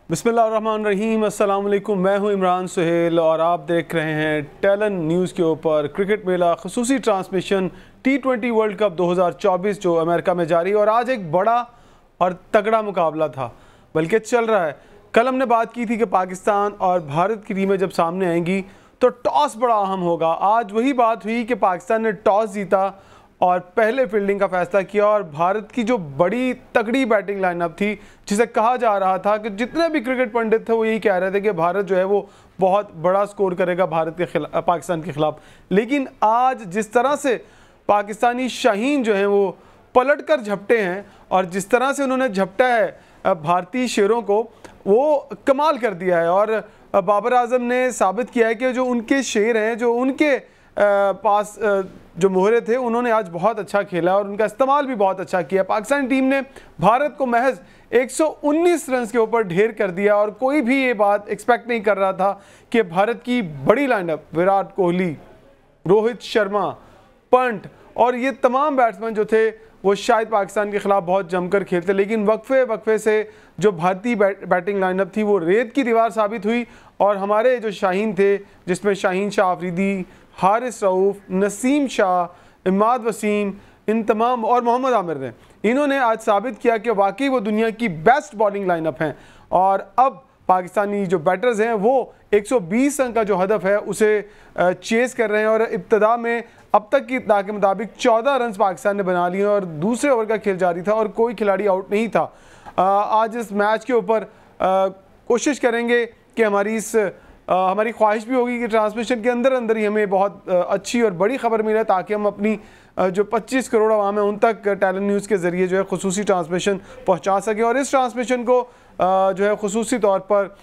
बिस्मिल्लाहिर्रहमानिर्रहीम, अस्सलाम वालेकुम। मैं हूं इमरान सुहेल और आप देख रहे हैं टैलन न्यूज़ के ऊपर क्रिकेट मेला खुसूसी ट्रांसमिशन T20 वर्ल्ड कप 2024 जो अमेरिका में जारी। और आज एक बड़ा और तगड़ा मुकाबला था, बल्कि चल रहा है। कल हमने बात की थी कि पाकिस्तान और भारत की टीमें जब सामने आएंगी तो टॉस बड़ा अहम होगा। आज वही बात हुई कि पाकिस्तान ने टॉस जीता और पहले फील्डिंग का फैसला किया। और भारत की जो बड़ी तगड़ी बैटिंग लाइनअप थी, जिसे कहा जा रहा था कि जितने भी क्रिकेट पंडित थे वो यही कह रहे थे कि भारत जो है वो बहुत बड़ा स्कोर करेगा पाकिस्तान के खिलाफ। लेकिन आज जिस तरह से पाकिस्तानी शाहीन जो हैं वो पलट कर झपटे हैं और जिस तरह से उन्होंने झपटा है भारतीय शेरों को, वो कमाल कर दिया है। और बाबर आजम ने साबित किया है कि जो उनके शेर हैं, जो उनके पास जो मोहरे थे, उन्होंने आज बहुत अच्छा खेला और उनका इस्तेमाल भी बहुत अच्छा किया। पाकिस्तानी टीम ने भारत को महज 119 रन के ऊपर ढेर कर दिया और कोई भी ये बात एक्सपेक्ट नहीं कर रहा था कि भारत की बड़ी लाइनअप विराट कोहली, रोहित शर्मा, पंट और ये तमाम बैट्समैन जो थे वो शायद पाकिस्तान के खिलाफ बहुत जमकर खेलते। लेकिन वक्फे से जो भारतीय बैटिंग लाइनअप थी वो रेत की दीवार साबित हुई। और हमारे जो शाहीन थे, जिसमें शाहीन शाह अफरीदी, हारिस रऊफ़, नसीम शाह, इमाद वसीम, इन तमाम और मोहम्मद आमिर ने, इन्होंने आज साबित किया कि वाकई वो दुनिया की बेस्ट बॉलिंग लाइनअप हैं। और अब पाकिस्तानी जो बैटर्स हैं वो 120 रन का जो हदफ है उसे चेस कर रहे हैं। और इब्तदा में अब तक की इत्तला के मुताबिक 14 रन पाकिस्तान ने बना लिए और दूसरे ओवर का खेल जारी था और कोई खिलाड़ी आउट नहीं था। आज इस मैच के ऊपर कोशिश करेंगे कि हमारी ख्वाहिश भी होगी कि ट्रांसमिशन के अंदर अंदर ही हमें बहुत अच्छी और बड़ी खबर मिले, ताकि हम अपनी जो 25 करोड़ आवाम है उन तक टैलेंट न्यूज़ के ज़रिए जो है खुसूसी ट्रांसमिशन पहुंचा सकें। और इस ट्रांसमिशन को जो है खुसूसी तौर पर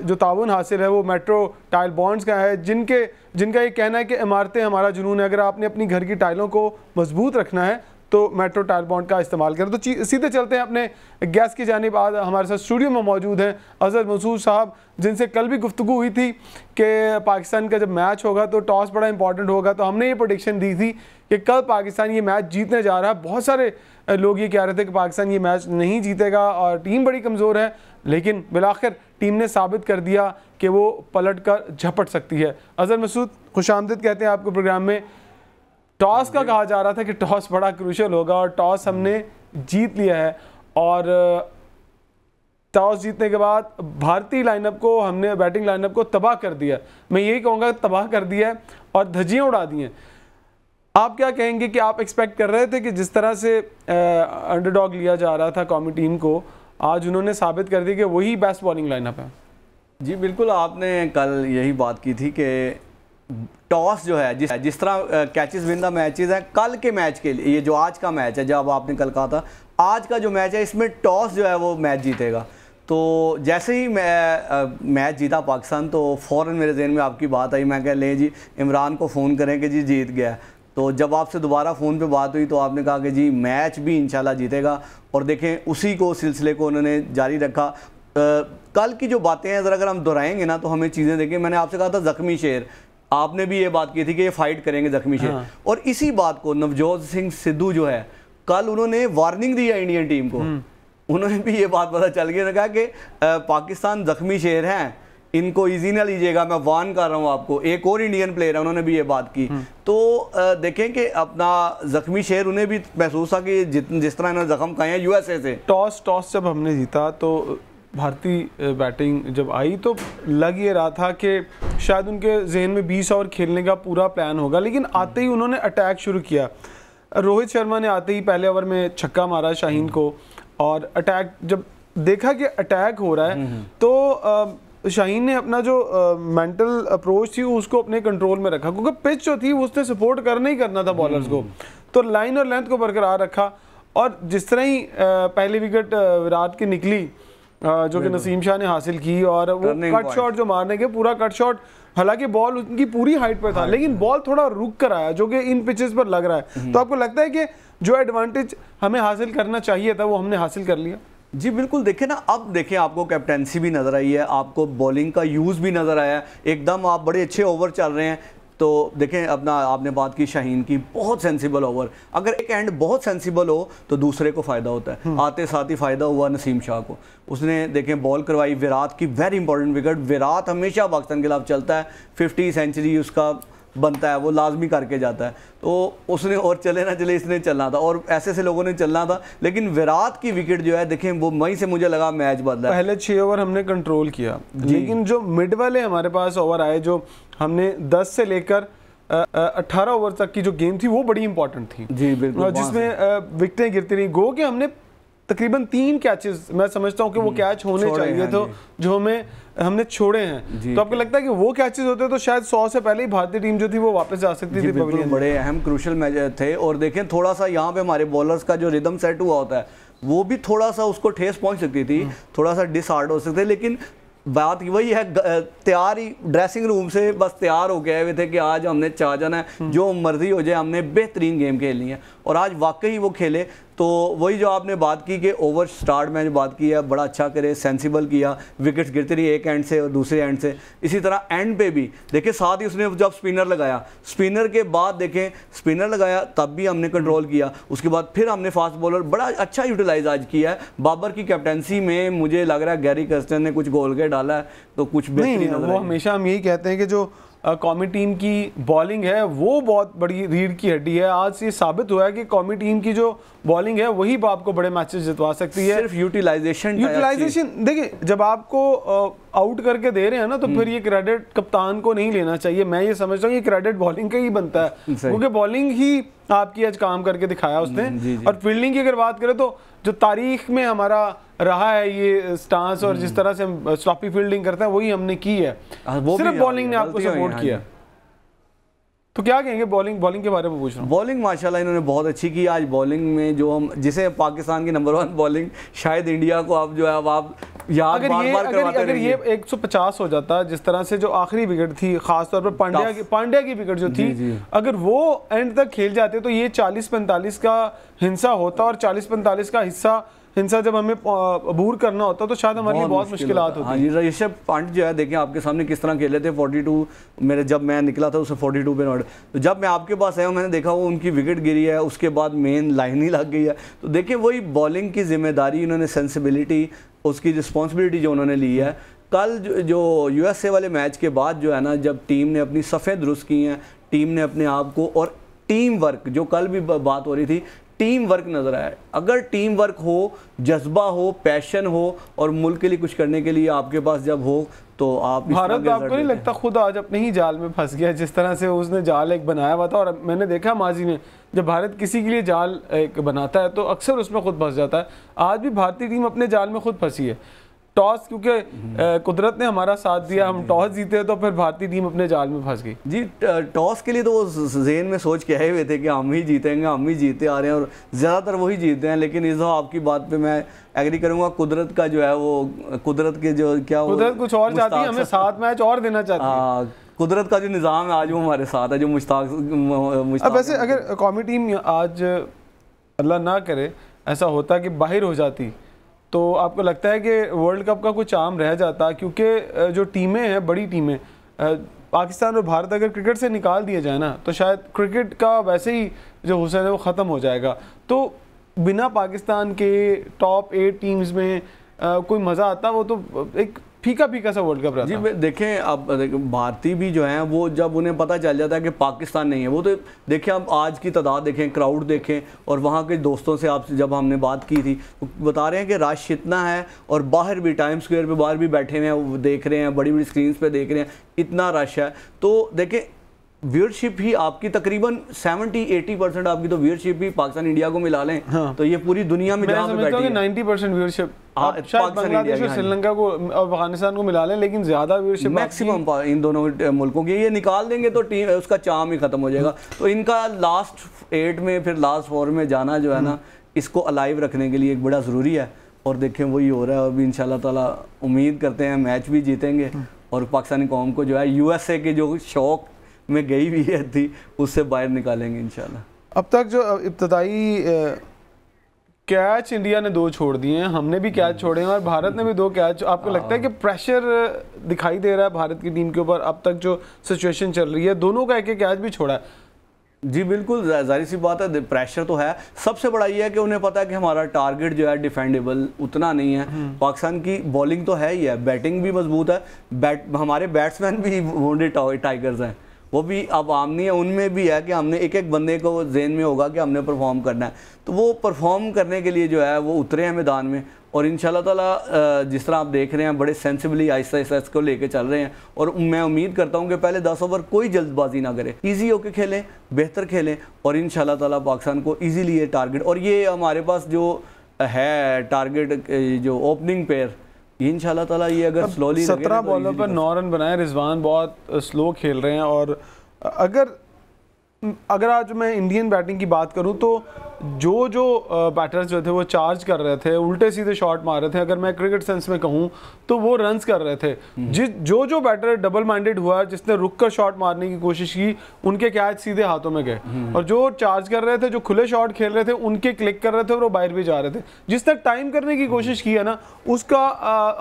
जो ताउन हासिल है वो मेट्रो टाइल बॉन्ड्स का है, जिनका ये कहना है कि इमारतें हमारा जुनून है। अगर आपने अपनी घर की टाइलों को मजबूत रखना है तो मेट्रो टाइल बॉन्ड का इस्तेमाल करें। तो सीधे चलते हैं अपने गैस की जानिब। आज हमारे साथ स्टूडियो में मौजूद हैं अजहर मंसूर साहब, जिनसे कल भी गुफ्तगू हुई थी कि पाकिस्तान का जब मैच होगा तो टॉस बड़ा इंपॉर्टेंट होगा। तो हमने ये प्रेडिक्शन दी थी कि कल पाकिस्तान ये मैच जीतने जा रहा है। बहुत सारे लोग ये कह रहे थे कि पाकिस्तान ये मैच नहीं जीतेगा और टीम बड़ी कमज़ोर है, लेकिन बिलाखिर टीम ने साबित कर दिया कि वो पलट कर झपट सकती है। अजहर मसूद, खुशामदीद कहते हैं आपको प्रोग्राम में। टॉस का कहा जा रहा था कि टॉस बड़ा क्रूशल होगा और टॉस हमने जीत लिया है। और टॉस जीतने के बाद भारतीय लाइनअप को, हमने बैटिंग लाइनअप को तबाह कर दिया। मैं यही कहूँगा तबाह कर दिया है और धज्जियाँ उड़ा दी हैं। आप क्या कहेंगे कि आप एक्सपेक्ट कर रहे थे कि जिस तरह से अंडरडॉग लिया जा रहा था कौमी टीम को, आज उन्होंने साबित कर दिया कि वही बेस्ट बॉलिंग लाइनअप है? जी बिल्कुल, आपने कल यही बात की थी कि टॉस जो है, जिस तरह कैचेस विन द मैचेस है, कल के मैच के लिए, ये जो आज का मैच है, जब आपने कल कहा था आज का जो मैच है इसमें टॉस जो है वो मैच जीतेगा। तो जैसे ही मैच जीता पाकिस्तान तो फ़ौरन मेरे जहन में आपकी बात आई। मैं कह ले जी इमरान को फ़ोन करें कि जी जीत गया। तो जब आपसे दोबारा फ़ोन पे बात हुई तो आपने कहा कि जी मैच भी इंशाल्लाह जीतेगा। और देखें उसी को सिलसिले को उन्होंने जारी रखा। कल की जो बातें हैं ज़रा अगर हम दोहराएंगे ना तो हमें चीज़ें देखें। मैंने आपसे कहा था ज़ख्मी शेर, आपने भी ये बात की थी कि ये फाइट करेंगे ज़ख्मी शेर। हाँ। और इसी बात को नवजोत सिंह सिद्धू जो है, कल उन्होंने वार्निंग दी है इंडियन टीम को। उन्होंने भी ये बात पता चल गई, कहा कि पाकिस्तान ज़ख्मी शेर हैं, इनको इजी ना लीजिएगा, मैं वार्न कर रहा हूँ आपको। एक और इंडियन प्लेयर है, उन्होंने भी ये बात की। तो देखें कि अपना ज़ख्मी शेर उन्हें भी महसूस था कि जिस तरह इन्होंने ज़ख्म खाए हैं यूएसए से। टॉस जब हमने जीता तो भारतीय बैटिंग जब आई तो लग ये रहा था कि शायद उनके जहन में 20 ओवर खेलने का पूरा प्लान होगा, लेकिन आते ही उन्होंने अटैक शुरू किया। रोहित शर्मा ने आते ही पहले ओवर में छक्का मारा शाहीन को, और अटैक जब देखा कि अटैक हो रहा है तो शाहीन ने अपना जो मेंटल अप्रोच थी उसको अपने कंट्रोल में रखा, क्योंकि पिच जो थी उसने सपोर्ट करना ही करना था बॉलर्स को। तो लाइन और लेंथ को बरकरार रखा। और जिस तरह ही पहली विकेट विराट की निकली जो कि नसीम शाह ने हासिल की, और वो कट शॉट जो मारने के, पूरा कट शॉट, हालांकि बॉल उनकी पूरी हाइट पर था लेकिन बॉल थोड़ा रुक कर आया, जो कि इन पिचेस पर लग रहा है। तो आपको लगता है कि जो एडवांटेज हमें हासिल करना चाहिए था वो हमने हासिल कर लिया? जी बिल्कुल, देखें ना, अब देखें आपको कैप्टेंसी भी नज़र आई है, आपको बॉलिंग का यूज़ भी नज़र आया है, एकदम आप बड़े अच्छे ओवर चल रहे हैं। तो देखें अपना आपने बात की शाहीन की, बहुत सेंसिबल ओवर, अगर एक एंड बहुत सेंसिबल हो तो दूसरे को फ़ायदा होता है। आते साथ ही फ़ायदा हुआ नसीम शाह को, उसने देखें बॉल करवाई विराट की, वेरी इंपॉर्टेंट विकेट। विराट हमेशा पाकिस्तान के खिलाफ चलता है, 50 सेंचुरी उसका बनता है, वो लाजमी करके जाता है। तो उसने और चले ना चले इसने चलना था, और ऐसे ऐसे लोगों ने चलना था, लेकिन विराट की विकेट जो है देखें वो वहीं से मुझे लगा मैच बदला। पहले 6 ओवर हमने कंट्रोल किया, लेकिन जो मिड वाले हमारे पास ओवर आए, जो हमने 10 से लेकर 18 ओवर तक की जो गेम थी वो बड़ी इंपॉर्टेंट थी जी बिल्कुल, जिसमें विकेटें गिरती रही। गो कि हमने तकरीबन 3 कैचेस, मैं समझता हूँ कि वो कैच होने चाहिए तो जो हमने छोड़े हैं। तो आपको लगता है कि वो कैचेस होते तो शायद 100 से पहले ही भारतीय टीम जो थी वो वापस जा सकती थी पवेलियन। बड़े अहम क्रूशल मैच थे। और देखें थोड़ा सा यहाँ पे हमारे बॉलर्स का जो रिदम सेट हुआ होता है वो भी थोड़ा सा उसको ठेस पहुंच सकती थी, थोड़ा सा डिसहार्ड हो सकते, लेकिन बात वही है, तैयार ही ड्रेसिंग रूम से बस तैयार हो गए हुए थे कि आज हमने चाह जाना है, जो मर्जी हो जाए, हमने बेहतरीन गेम खेलनी है। और आज वाकई वो खेले। तो वही जो आपने बात की कि ओवर स्टार्ट में जो बात की है, बड़ा अच्छा करे, सेंसिबल किया, विकेट्स गिरती रही एक एंड से और दूसरे एंड से। इसी तरह एंड पे भी देखिए, साथ ही उसने जब स्पिनर लगाया, स्पिनर के बाद देखें स्पिनर लगाया तब भी हमने कंट्रोल किया, उसके बाद फिर हमने फास्ट बॉलर बड़ा अच्छा यूटिलाइज आज किया है। बाबर की कैप्टनसी में मुझे लग रहा है गैरी कर्स्टन ने कुछ गोल के डाला है, तो कुछ बेहतरीन। वो हमेशा हम यही कहते हैं कि जो कौमी टीम की बॉलिंग है वो बहुत बड़ी रीढ़ की हड्डी है। आज ये साबित हुआ है कि कौमी टीम की जो बॉलिंग है वही आपको बड़े मैचेस जितवा सकती है। सिर्फ यूटिलाइजेशन देखिए, जब आपको आउट करके दे रहे हैं ना, तो फिर ये क्रेडिट कप्तान को नहीं लेना चाहिए। मैं ये समझता हूँ ये क्रेडिट बॉलिंग का ही बनता है, क्योंकि बॉलिंग ही आपकी आज काम करके दिखाया उसने। और फील्डिंग की अगर बात करें तो जो तारीख में हमारा रहा है ये स्टांस और जिस तरह से हम स्लॉपी फील्डिंग करते हैं वही हमने की है, सिर्फ बॉलिंग ने आपको सपोर्ट किया। तो क्या कहेंगे बॉलिंग के बारे में पूछ रहा हूँ। बॉलिंग माशाल्लाह इन्होंने बहुत अच्छी की आज। बॉलिंग में जो हम जिसे पाकिस्तान की नंबर 1 बॉलिंग, शायद इंडिया को आप जो है अब आप याद बार-बार करवाते अगर ये 150 हो जाता, जिस तरह से जो आखिरी विकेट थी, खासतौर पर पांड्या की विकेट जो थी, अगर वो एंड तक खेल जाते तो ये 40-45 का हिस्सा होता, और 40-45 का हिंसा जब हमें अबूर करना होता तो शायद हमारे लिए बहुत मुश्किलात होती। हाँ जी, ऋषभ पंत जो है देखें आपके सामने किस तरह खेले थे। 42 मेरे जब मैं निकला था उसे 42 पे नॉट, तो जब मैं आपके पास आया मैंने देखा वो उनकी विकेट गिरी है, उसके बाद मेन लाइन ही लग गई है। तो देखें वही बॉलिंग की जिम्मेदारी इन्होंने, सेंसिबिलिटी, उसकी रिस्पॉन्सिबिलिटी जो उन्होंने ली है। कल जो USA वाले मैच के बाद जो है ना, जब टीम ने अपनी सफ़ेद दुरुस्त की हैं, टीम ने अपने आप को, और टीम वर्क जो कल भी बात हो रही थी, टीम वर्क नजर आया। अगर टीम वर्क हो, जज्बा हो, पैशन हो, और मुल्क के लिए कुछ करने के लिए आपके पास जब हो, तो आप भारत आपको नहीं लगता खुद आज अपने ही जाल में फंस गया? जिस तरह से उसने जाल एक बनाया हुआ था, और मैंने देखा माजी में जब भारत किसी के लिए जाल एक बनाता है तो अक्सर उसमें खुद फंस जाता है। आज भी भारतीय टीम अपने जाल में खुद फंसी है। टॉस, क्योंकि कुदरत ने हमारा साथ दिया, हम टॉस जीते तो फिर भारतीय टीम अपने जाल में फंस गई। जी, टॉस के लिए तो वो ज़हन में सोच के आए हुए थे कि हम ही जीतेंगे, हम ही जीते आ रहे हैं, और ज़्यादातर वही जीतते हैं। लेकिन इस आपकी बात पे मैं एग्री करूंगा, कुदरत का जो है वो, कुदरत के जो क्या, कुदरत कुछ और चाहती है, हमें 7 मैच और देना चाहती है। कुदरत का जो निज़ाम है आज वो हमारे साथ है, जो मुश्ताक। अब वैसे अगर कौमी टीम आज अल्लाह ना करे ऐसा होता कि बाहर हो जाती, तो आपको लगता है कि वर्ल्ड कप का कुछ चार्म रह जाता? क्योंकि जो टीमें हैं, बड़ी टीमें, पाकिस्तान और भारत अगर क्रिकेट से निकाल दिया जाए ना, तो शायद क्रिकेट का वैसे ही जो हुसैन है वो ख़त्म हो जाएगा। तो बिना पाकिस्तान के टॉप 8 टीम्स में कोई मज़ा आता? वो तो एक फीका फीका सा वर्ल्ड कप रहता है। जी देखें, अब भारतीय भी जो हैं वो जब उन्हें पता चल जाता है कि पाकिस्तान नहीं है, वो तो देखें अब आज की तादाद देखें, क्राउड देखें, और वहाँ के दोस्तों से आपसे जब हमने बात की थी तो बता रहे हैं कि रश इतना है, और बाहर भी टाइम स्क्वायर पे बाहर भी बैठे हुए हैं, वो देख रहे हैं, बड़ी बड़ी स्क्रीन पे देख रहे हैं, इतना रश है। तो देखें व्यूअरशिप ही आपकी तकरीबन 70-80% आपकी तो व्यूअरशिप ही पाकिस्तान इंडिया को मिला लें। हाँ। तो ये पूरी दुनिया में जहाँ पे बैठी है 90% व्यूअरशिप शायद बांग्लादेश और श्रीलंका को और अफगानिस्तान को मिला लें, लेकिन ज्यादा व्यूअरशिप मैक्सिमम इन दोनों मुल्कों की। ये निकाल देंगे तो टीम उसका चार्म ही खत्म हो जाएगा। तो इनका लास्ट 8 में फिर लास्ट 4 में जाना जो है ना, इसको अलाइव रखने के लिए एक बड़ा ज़रूरी है। और देखें वही हो रहा है। अभी इंशाल्लाह ताला उम्मीद करते हैं मैच भी जीतेंगे, और पाकिस्तानी कौम को जो है USA के जो शौक में गई भी थी उससे बाहर निकालेंगे इंशाल्लाह। अब तक जो इब्तदाई कैच इंडिया ने 2 छोड़ दिए हैं, हमने भी कैच छोड़े हैं और भारत ने भी 2 कैच। आपको लगता है कि प्रेशर दिखाई दे रहा है भारत की टीम के ऊपर अब तक जो सिचुएशन चल रही है, दोनों का एक कैच भी छोड़ा है? जी बिल्कुल, जाहिर सी बात है, प्रेशर तो है। सबसे बड़ा ये है कि उन्हें पता है कि हमारा टारगेट जो है डिफेंडेबल उतना नहीं है। पाकिस्तान की बॉलिंग तो है ही है, बैटिंग भी मजबूत है, हमारे बैट्समैन भी वोंडे टाइगर्स हैं, वो भी अब आम नहीं है। उनमें भी है कि हमने एक एक बंदे को जहन में होगा कि हमने परफॉर्म करना है, तो वो परफॉर्म करने के लिए जो है वो उतरे हैं मैदान में। और इंशाल्लाह ताला जिस तरह आप देख रहे हैं, बड़े सेंसिबली आहिस्ता आहिस्ता इसको लेके चल रहे हैं। और मैं उम्मीद करता हूं कि पहले 10 ओवर कोई जल्दबाजी ना करे, इजी होके खेलें, बेहतर खेलें और इंशाल्लाह ताला पाकिस्तान को इजीली ये टारगेट, और ये हमारे पास जो है टारगेट जो ओपनिंग पेयर, इंशाल्लाह ताला ये अगर स्लोली 17 बॉलों पर 9 रन बनाए। रिजवान बहुत स्लो खेल रहे हैं और अगर आज मैं इंडियन बैटिंग की बात करूं तो जो बैटर्स जो थे वो चार्ज कर रहे थे, उल्टे सीधे शॉट मार रहे थे। अगर मैं क्रिकेट सेंस में कहूं तो वो रन्स कर रहे थे। जो बैटर डबल माइंडेड हुआ, जिसने रुक कर शॉट मारने की कोशिश की, उनके कैच सीधे हाथों में गए। और जो चार्ज कर रहे थे, जो खुले शॉट खेल रहे थे, उनके क्लिक कर रहे थे और वो बाहर भी जा रहे थे। जिसने टाइम करने की कोशिश की है ना, उसका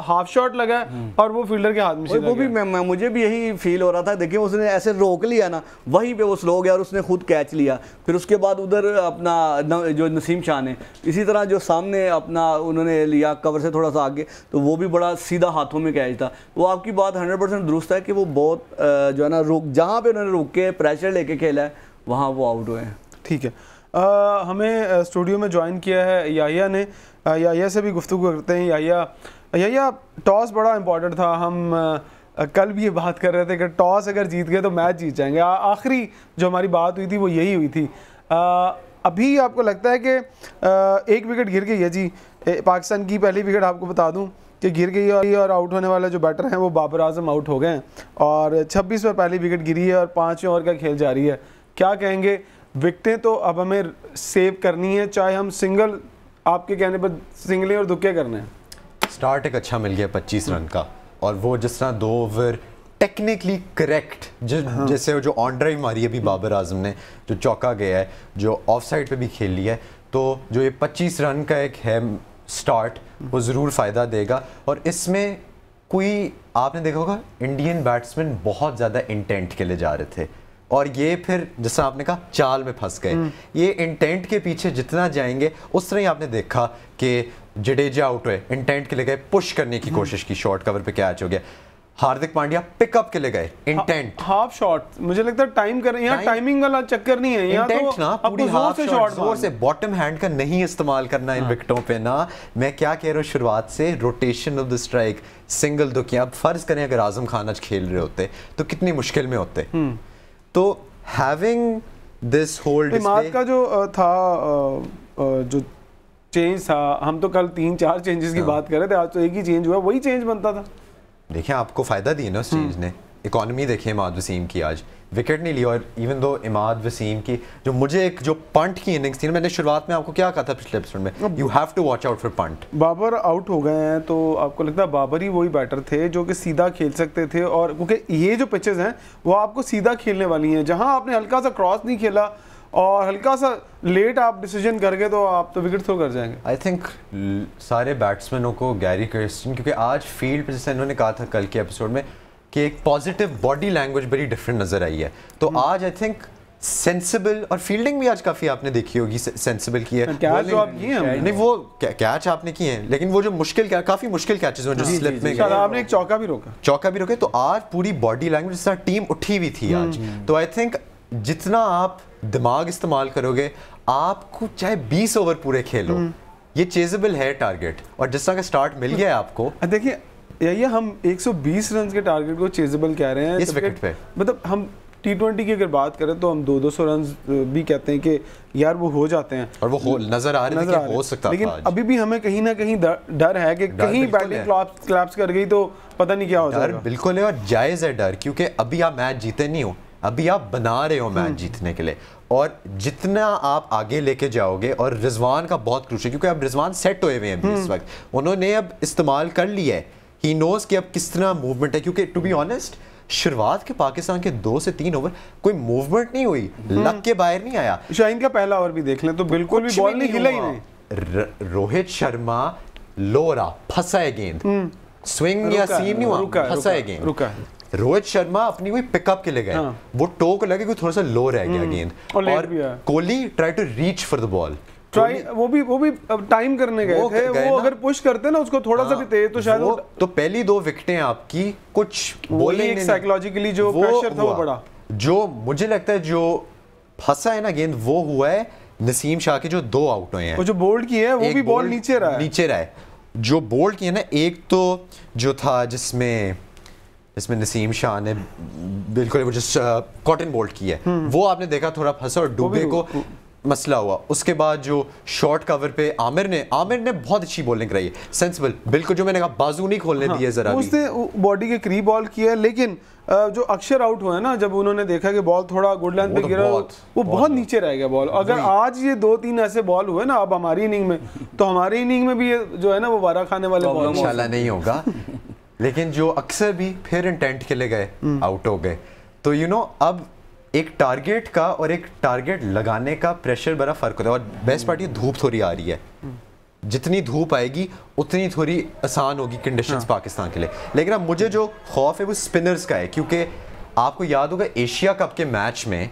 हाफ शॉट लगा और वो फील्डर के हाथ में सीधा वो भी मुझे भी यही फील हो रहा था। देखिए उसने ऐसे रोक लिया ना, वहीं पे वो स्लो गया और उसने खुद कैच लिया। फिर उसके बाद उधर अपना जो नसीम शाह ने इसी तरह जो सामने अपना उन्होंने लिया कवर से थोड़ा सा आगे, तो वो भी बड़ा सीधा हाथों में कैच था। वो आपकी बात 100% दुरुस्त है कि वो बहुत जो है ना जहाँ पे उन्होंने रुक के प्रेशर लेके खेला है, वहाँ वो आउट हुए हैं। ठीक है, हमें स्टूडियो में ज्वाइन किया है याहिया ने। याहिया से भी गुफ्तगू करते हैं। याहिया, टॉस बड़ा इंपॉर्टेंट था। हम कल भी ये बात कर रहे थे कि टॉस अगर जीत गए तो मैच जीत जाएंगे। आखिरी जो हमारी बात हुई थी वो यही हुई थी। अभी आपको लगता है कि 1 विकेट गिर गई है जी पाकिस्तान की? पहली विकेट आपको बता दूं कि गिर गई है और आउट होने वाले जो बैटर हैं वो बाबर आजम आउट हो गए हैं और 26 पर पहली विकेट गिरी है और 5वें ओवर का खेल जारी है। क्या कहेंगे? विकेटें तो अब हमें सेव करनी है, चाहे हम सिंगल, आपके कहने पर सिंगलें और दुक्के करने हैं। स्टार्ट एक अच्छा मिल गया 25 रन का, और वो जिस तरह 2 ओवर टेक्निकली करेक्ट जैसे जो ऑन ड्राइव मारी है अभी बाबर आजम ने, जो चौका गया है, जो ऑफ साइड पे भी खेल लिया है, तो जो ये 25 रन का एक है स्टार्ट, वो ज़रूर फ़ायदा देगा। और इसमें कोई आपने देखा होगा इंडियन बैट्समैन बहुत ज़्यादा इंटेंट के लिए जा रहे थे और ये फिर जैसा आपने कहा चाल में फंस गए। ये इंटेंट के पीछे जितना जाएंगे उस तरह ही आपने देखा कि जडेजा आउट हुए, इंटेंट के लिए गए, पुश करने की कोशिश की, शॉर्ट कवर पे कैच हो गया। हार्दिक पांड्या पिकअप के लिए गए, इंटेंट, हाफ शॉट, मुझे लगता है टाइम कर, यहाँ टाइमिंग वाला चक्कर नहीं है, यहाँ इंटेंट तो ना पूरी जोर से शॉट, जोर से बॉटम हैंड का नहीं इस्तेमाल करना इन विकेटों पे ना। मैं क्या कह रहा हूँ, शुरुआत से rotation of the strike, single दुखिया। अब फर्ज करें अगर आजम खान आज खेल रहे होते तो कितनी मुश्किल में होते। तो हैविंग दिस होल्ड, इमाद का जो था जो चेंज था, हम तो कल 3-4 चेंजेस की बात कर रहे थे, आज तो एक ही चेंज हुआ, वही चेंज बनता था। देखिए आपको फ़ायदा दिया ना उस चीज़ ने। इकॉनमी देखिए इमाद वसीम की, आज विकेट नहीं लिया। और इवन दो इमाद वसीम की जो मुझे एक जो पंट की इनिंग्स थी ना, मैंने शुरुआत में आपको क्या कहा था पिछले एपिसोड में, you have to watch out for Pant. Babar out हो गए हैं तो आपको लगता है बाबर ही वही बैटर थे जो कि सीधा खेल सकते थे, और क्योंकि ये जो पिचेस हैं वो आपको सीधा खेलने वाली हैं, जहां आपने हल्का सा क्रॉस नहीं खेला और हल्का सा लेट आप डिसीजन कर गए तो आप तो विकेट थ्रो कर जाएंगे। आई थिंक सारे बैट्समैनों को गैरी कर्स्टन, क्योंकि आज फील्ड पे जैसे इन्होंने कहा था कल के एपिसोड में कि एक पॉजिटिव बॉडी लैंग्वेज बड़ी डिफरेंट नजर आई है, तो आज आई थिंक सेंसिबल, और फील्डिंग भी आज काफी आपने देखी होगी सेंसिबल की है। कैच जो आप किए हैं, नहीं वो कैच आपने किए हैं, लेकिन वो जो मुश्किल काफी मुश्किल कैचेस हुए जो स्लिप में गए, आपने एक चौका भी रोका, तो आज पूरी बॉडी लैंग्वेज जिस तरह टीम उठी हुई थी आज। तो आई थिंक जितना आप दिमाग इस्तेमाल करोगे, आपको चाहे 20 ओवर पूरे खेलो, ये चेजेबल है टारगेट। और जिस तरह का स्टार्ट मिल गया है आपको, देखिए ये हम 120 रन के टारगेट को चेजेबल कह रहे हैं इस विकेट पे। मतलब हम T20 की अगर बात करें तो हम 200 रन भी कहते हैं कि यार वो हो जाते हैं, और वो नजर आ रहे थे कि हो सकता था। लेकिन अभी भी हमें कहीं ना कहीं डर है कि कहीं बैटिंग क्लैप्स कर गई तो पता नहीं क्या हो जाएगा। डर बिल्कुल है, और जायज़ है डर, क्योंकि अभी आप मैच जीते नहीं हो, अभी आप बना रहे हो मैच जीतने के लिए। और जितना आप आगे लेके जाओगे, और रिजवान का बहुत क्रूशियल, क्योंकि अब रिजवान सेट हुए हुए हैं इस वक्त, उन्होंने अब इस्तेमाल कर लिया है, ही नोज कि अब किस तरह मूवमेंट है। क्योंकि टू बी ऑनेस्ट शुरुआत के पाकिस्तान के 2 से 3 ओवर कोई मूवमेंट नहीं हुई, लग के बाहर नहीं आया। शाहीन का पहला ओवर भी देख लें तो बिल्कुल भी बॉल नहीं हिला ही नहीं। रोहित शर्मा लोरा फंसा है गेंद, स्विंग या सीम नहीं हुआ, फंसा है गेंद, रोहित शर्मा अपनी कोई पिकअप के लिए गए, वो टो को लगे कि थोड़ा सा लो रह गया गेंद, और Kohli try to reach for the ball, वो भी टाइम करने गए थे, वो अगर पुश करते ना उसको थोड़ा सा भी तेज तो शायद वो तो पहली 2 विकेटें आपकी कुछ बॉलिंग साइकोलॉजिकली जो प्रेशर था वो बड़ा, जो मुझे लगता है जो फंसा है ना गेंद वो हुआ है नसीम शाह के जो 2 आउट हुए हैं, वो जो बोल्ड की है वो भी बॉल नीचे रहा है, जो बोल्ड की है ना, एक तो जो था जिसमें नसीम शाह ने बिल्कुल वो जो कॉटन बोल्ट की है वो आपने देखा थोड़ा फंसा और डूबे को मसला हुआ, उसके बाद जो शॉर्ट कवर पे आमिर ने बहुत अच्छी बॉलिंग कराई, सेंसिबल, बिल्कुल जो मैंने कहा बाजू नहीं खोलने दिए जरा भी, उसने बॉडी के करीब बॉल किया, लेकिन जो अक्षर आउट हुआ है ना, जब उन्होंने देखा कि बॉल थोड़ा गुड लेंथ पे गिरा, वो बहुत नीचे रह गया बॉल, अगर आज ये 2-3 ऐसे बॉल हुए ना अब हमारी इनिंग में, तो हमारी इनिंग में भी ये जो है ना वो वारा खाने वाले बॉल इंशाल्लाह नहीं होगा, लेकिन जो अक्सर भी फिर इंटेंट के लिए गए आउट हो गए, तो अब एक टारगेट का और एक टारगेट लगाने का प्रेशर बड़ा फर्क होता है, और बेस्ट पार्ट ये धूप थोड़ी आ रही है, जितनी धूप आएगी उतनी थोड़ी आसान होगी कंडीशंस पाकिस्तान के लिए, लेकिन अब मुझे जो खौफ है वो स्पिनर्स का है, क्योंकि आपको याद होगा एशिया कप के मैच में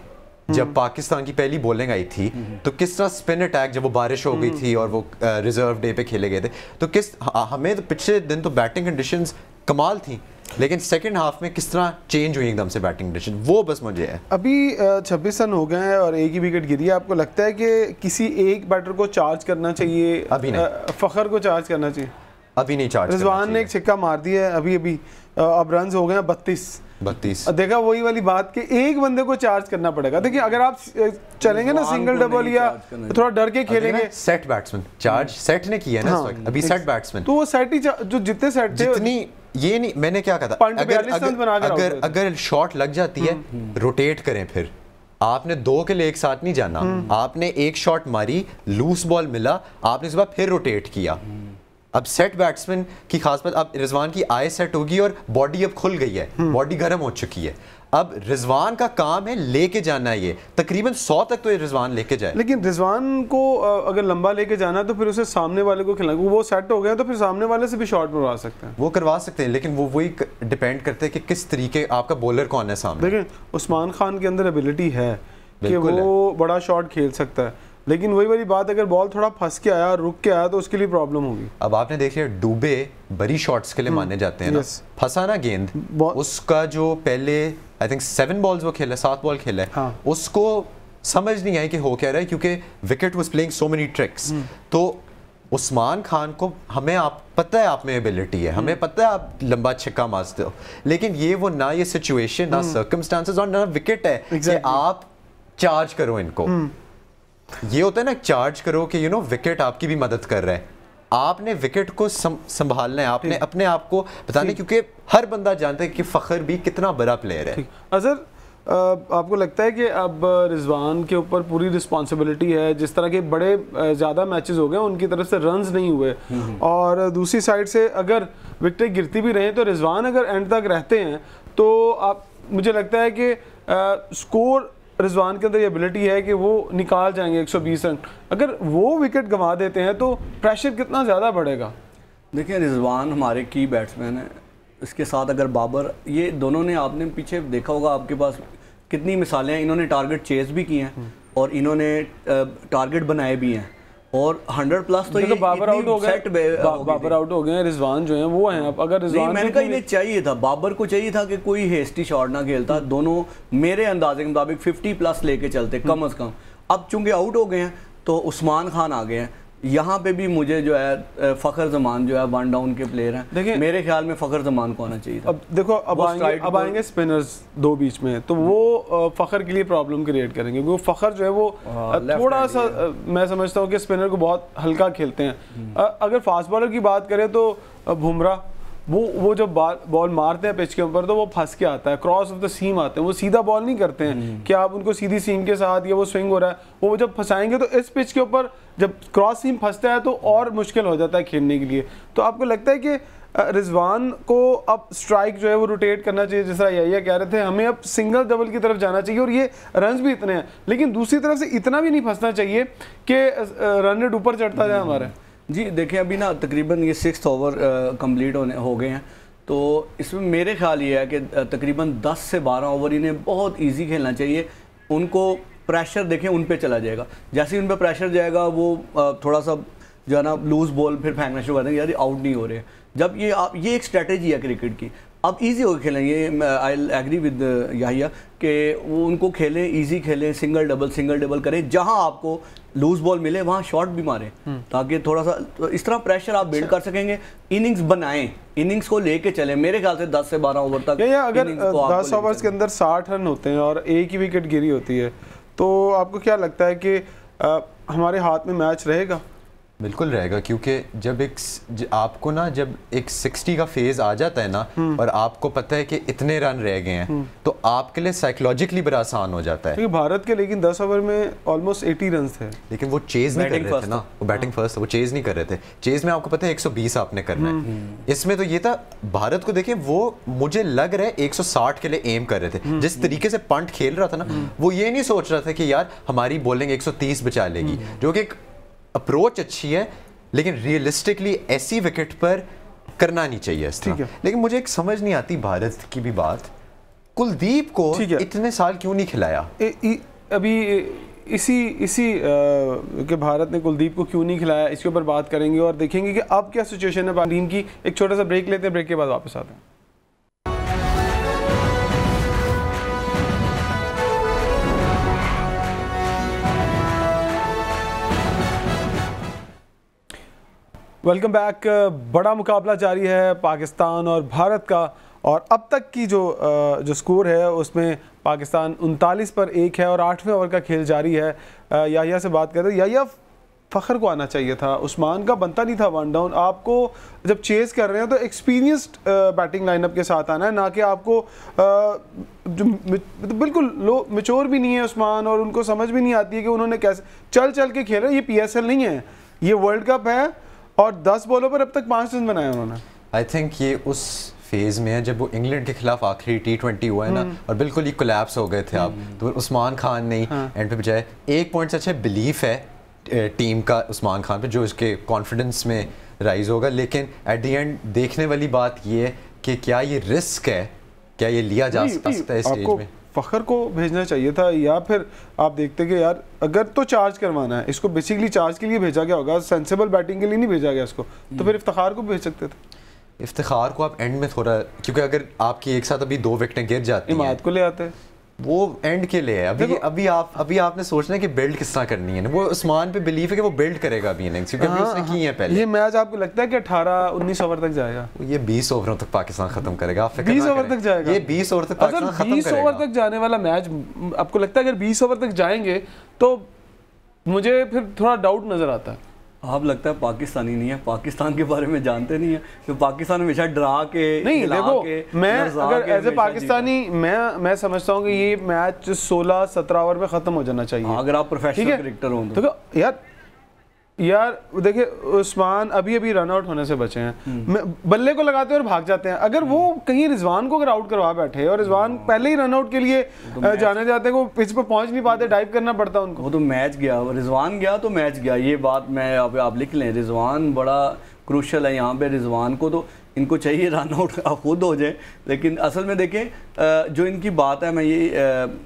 जब पाकिस्तान की पहली बॉलिंग आई थी तो किस तरह स्पिन अटैक, जब वो बारिश हो गई थी और वो रिजर्व डे पे खेले गए थे, तो हमें तो पिछले दिन तो बैटिंग कंडीशंस कमाल थी, लेकिन सेकंड हाफ में किस तरह चेंज हुई एकदम से बैटिंग कंडीशन, वो बस मुझे है। अभी 26 रन हो गए हैं और एक ही विकेट गिरी है, आपको लगता है कि किसी एक बैटर को चार्ज करना चाहिए? अभी नहीं, फखर को चार्ज करना चाहिए, अभी नहीं चार्ज। रिजवान ने एक छक्का मार दिया है अभी, अब रन हो गए हैं 32। देखा वही वाली बात कि एक बंदे को चार्ज करना पड़ेगा। देखिए अगर आप चलेंगे ना सिंगल डबल या थोड़ा डर के खेलेंगे, सेट बैट्समैन चार्ज सेट ने किया ना अभी, सेट बैट्समैन तो वो सेट ही जो जितने सेट थे, जितनी ये नहीं, मैंने क्या कहा था, अगर शॉट लग जाती है रोटेट करें, फिर आपने 2 के लिए एक साथ नहीं जाना, आपने एक शॉट मारी, लूज बॉल मिला, आपने इस बार फिर रोटेट किया। अब सेट बैट्समैन की खास बात, अब रिजवान की आई सेट होगी और बॉडी अब खुल गई है, बॉडी गर्म हो चुकी है, अब रिजवान का काम है लेके जाना है, ये तकरीबन 100 तक तो ये रिजवान लेके जाए। लेकिन रिजवान को अगर लंबा लेके जाना है तो फिर उसे सामने वाले को खिलाना, वो सेट हो गया तो फिर सामने वाले से भी शॉट मरवा सकते हैं, वो करवा सकते हैं, लेकिन वो वही डिपेंड करते हैं कि किस तरीके आपका बॉलर कौन है सामने। देखिए उस्मान खान के अंदर एबिलिटी है कि वो बड़ा शॉट खेल सकता है, लेकिन वही वाली बात, अगर बॉल थोड़ा फंस के आया, रुक के आया तो उसके लिए प्रॉब्लम होगी। अब आपने देखिए डूबे बड़ी शॉट्स के लिए माने जाते हैं ना, फंसा ना गेंद, उसका जो पहले आई थिंक 7 बॉल्स वो खेला, 7 बॉल खेला है, उसको समझ नहीं आई कि हो क्या रहा है, क्योंकि wicket was playing so many tricks. तो उस्मान खान को हमें, आप पता है आप में एबिलिटी है, हमें पता है आप लंबा छक्का मारते हो, लेकिन ये वो ना ये सिचुएशन ना सर्कमस्टांसेस और ना विकेट है कि आप चार्ज करो इनको। ये होता है ना चार्ज करो कि विकेट आपकी भी मदद कर रहा है, आपने विकेट को संभालना है, आपने अपने आप को बताने, क्योंकि हर बंदा जानता है कि फखर भी कितना बड़ा प्लेयर है। अजहर आपको लगता है कि अब रिजवान के ऊपर पूरी रिस्पॉन्सिबिलिटी है, जिस तरह के बड़े ज़्यादा मैचेस हो गए उनकी तरफ से रन्स नहीं हुए, और दूसरी साइड से अगर विकेटें गिरती भी रहे तो रिजवान अगर एंड तक रहते हैं तो आप, मुझे लगता है कि स्कोर रिजवान के अंदर ये एबिलिटी है कि वो निकाल जाएंगे 120 रन। अगर वो विकेट गंवा देते हैं तो प्रेशर कितना ज़्यादा बढ़ेगा। देखिए रिजवान हमारे की बैट्समैन है, इसके साथ अगर बाबर, ये दोनों ने, आपने पीछे देखा होगा आपके पास कितनी मिसालें हैं, इन्होंने टारगेट चेस भी किए हैं और इन्होंने टारगेट बनाए भी हैं, और 100+ तो ये बाबर आउट हो गए, बाबर आउट हो गए, रिजवान जो हैं वो हैं। अब अगर रिजवान, मैंने कहा इन्हें चाहिए था, बाबर को चाहिए था कि कोई हेस्टी शॉट ना खेलता, दोनों मेरे अंदाजे के मुताबिक 50+ लेके चलते कम अज़ कम। अब चूंकि आउट हो गए हैं तो उस्मान खान आ गए हैं, यहाँ पे भी मुझे जो है फ़खर जमान जो है 1 डाउन के प्लेयर हैं, देखिए मेरे ख्याल में फ़खर जमान को आना चाहिए था। अब देखो अब आएंगे स्पिनर्स 2 बीच में, तो वो फ़खर के लिए प्रॉब्लम क्रिएट करेंगे, वो फ़खर जो है वो थोड़ा सा मैं समझता हूँ कि स्पिनर को बहुत हल्का खेलते हैं। अगर फास्ट बॉलर की बात करें तो बुमराह, वो जब बॉल मारते हैं पिच के ऊपर तो वो फंस के आता है, क्रॉस ऑफ द सीम आते हैं, वो सीधा बॉल नहीं करते हैं कि आप उनको सीधी सीम के साथ या वो स्विंग हो रहा है, वो जब फंसाएंगे तो इस पिच के ऊपर जब क्रॉस सीम फंसता है तो और मुश्किल हो जाता है खेलने के लिए। तो आपको लगता है कि रिजवान को अब स्ट्राइक जो है वो रोटेट करना चाहिए, जिस तरह यही कह रहे थे, हमें अब सिंगल डबल की तरफ जाना चाहिए और ये रन्स भी इतने हैं, लेकिन दूसरी तरफ से इतना भी नहीं फंसना चाहिए कि रन रेट ऊपर चढ़ता जाए हमारे। जी देखिए, अभी ना तकरीबन ये 6th ओवर कंप्लीट हो गए हैं, तो इसमें मेरे ख्याल ये है कि तकरीबन 10 से 12 ओवर इन्हें बहुत ईजी खेलना चाहिए। उनको प्रेशर देखें उन पे चला जाएगा, जैसे ही उन पे प्रेशर जाएगा वो थोड़ा सा जो है ना लूज बॉल फिर फेंकना शुरू कर देंगे, यार आउट नहीं हो रहे। जब ये एक स्ट्रेटेजी है क्रिकेट की, अब इजी होकर खेलेंगे। आई एग्री विद याहिया कि वो उनको खेलें, इजी खेलें, सिंगल डबल करें, जहां आपको लूज बॉल मिले वहां शॉट भी मारें, ताकि थोड़ा सा तो इस तरह प्रेशर आप बिल्ड कर सकेंगे। इनिंग्स बनाएं, इनिंग्स को लेके चलें, मेरे ख्याल से 10 से 12 ओवर तक। या अगर 10 ओवर्स के अंदर 60 रन होते हैं और एक ही विकेट गिरी होती है, तो आपको क्या लगता है कि हमारे हाथ में मैच रहेगा? बिल्कुल रहेगा, क्योंकि जब आपको ना जब एक 60 का फेज आ जाता है ना और आपको पता है कि इतने रन रह गए हैं, तो आपके लिए साइकोलॉजिकली बड़ा आसान हो जाता है। क्योंकि भारत के लेकिन 10 ओवर में ऑलमोस्ट 80 रन थे, लेकिन वो चेज नहीं कर रहे थे ना, वो बैटिंग फर्स्ट, वो चेज नहीं कर रहे थे। चेज में आपको पता है 120 आपने करना है, इसमें तो ये था भारत को देखें, वो मुझे लग रहा है 160 के लिए एम कर रहे थे। जिस तरीके से पंट खेल रहा था ना, वो ये नहीं सोच रहा था कि यार हमारी बॉलिंग 130 बचा लेगी, जो कि एक अप्रोच अच्छी है, लेकिन रियलिस्टिकली ऐसी विकेट पर करना नहीं चाहिए इस तरह। लेकिन मुझे एक समझ नहीं आती भारत की भी बात, कुलदीप को इतने साल क्यों नहीं खिलाया? अभी इसी कि भारत ने कुलदीप को क्यों नहीं खिलाया, इसके ऊपर बात करेंगे और देखेंगे कि अब क्या सिचुएशन है टीम की। एक छोटा सा ब्रेक लेते हैं, ब्रेक के बाद वापस आते हैं। Welcome back. बड़ा मुकाबला जारी है पाकिस्तान और भारत का, और अब तक की जो स्कोर है उसमें पाकिस्तान 39 पर 1 है और 8वें ओवर का खेल जारी है। याहिया से बात करते हैं। याहिया, फ़खर को आना चाहिए था, उस्मान का बनता नहीं था 1 डाउन। आपको जब चेस कर रहे हैं तो एक्सपीरियंस्ड बैटिंग लाइनअप के साथ आना है, ना कि आपको जो बिल्कुल लो मैच्योर भी नहीं है उस्मान, और उनको समझ भी नहीं आती है कि उन्होंने कैसे चल के खेल रहे हैं। ये PSL नहीं है, ये वर्ल्ड कप है, और 10 बॉलों पर अब तक 5 रन बनाए उन्होंने। आई थिंक ये उस फेज में है जब वो इंग्लैंड के खिलाफ आखिरी T20 हुआ है ना, और बिल्कुल ही कोलैप्स हो गए थे आप, तो उस्मान खान ने एंड पे बजाय 1 पॉइंट से अच्छा बिलीफ है टीम का उस्मान खान पे, जो इसके कॉन्फिडेंस में राइज होगा। लेकिन एट द एंड देखने वाली बात ये है कि क्या ये रिस्क है, क्या ये लिया जा सकता है इस स्टेज में? फ़खर को भेजना चाहिए था, या फिर आप देखते कि यार अगर तो चार्ज करवाना है, इसको बेसिकली चार्ज के लिए भेजा गया होगा, सेंसिबल बैटिंग के लिए नहीं भेजा गया इसको, तो फिर इफ्तिखार को भेज सकते थे। इफ्तिखार को आप एंड में थोड़ा, क्योंकि अगर आपकी एक साथ अभी 2 विकेटें गिर जाती हैं, इमाद को ले आते हैं, वो एंड के लिए है। अभी आपने सोचना है कि बिल्ड किस तरह करनी है। वो उस्मान पे बिलीव है कि वो बिल्ड करेगा अभी इनिंग्स, क्योंकि अभी उसने की है पहले। ये मैच आपको लगता है कि 18-19 ओवर तक जाएगा? ये 20 ओवरों तक पाकिस्तान खत्म करेगा। 20 ओवर तक जाएगा? ये 20 ओवर तक पाकिस्तान खत्म करेगा। 20 ओवर तक जाने वाला मैच आपको लगता है अगर 20 ओवर तक जाएंगे तो मुझे फिर थोड़ा डाउट नजर आता है। आप लगता है पाकिस्तानी नहीं है, पाकिस्तान के बारे में जानते नहीं है, तो पाकिस्तान हमेशा डरा के नहीं। देखो, मैं अगर एज ए पाकिस्तानी मैं समझता हूँ कि ये मैच 16-17 ओवर में खत्म हो जाना चाहिए। अगर आप प्रोफेशनल क्रिकेटर हो तो यार देखिए, उस्मान अभी रन आउट होने से बचे हैं, बल्ले को लगाते हैं और भाग जाते हैं। अगर वो कहीं रिजवान को अगर आउट करवा बैठे और रिजवान पहले ही रन आउट के लिए जाने जाते हैं, वो पिच पे पहुंच नहीं पाते, डाइव करना पड़ता उनको। वो तो मैच गया, रिजवान गया तो मैच गया, ये बात मैं आप लिख लें। रिजवान बड़ा क्रूशल है यहाँ पे। रिजवान को तो इनको चाहिए रन आउट खुद हो जाए, लेकिन असल में देखें जो इनकी बात है, मैं ये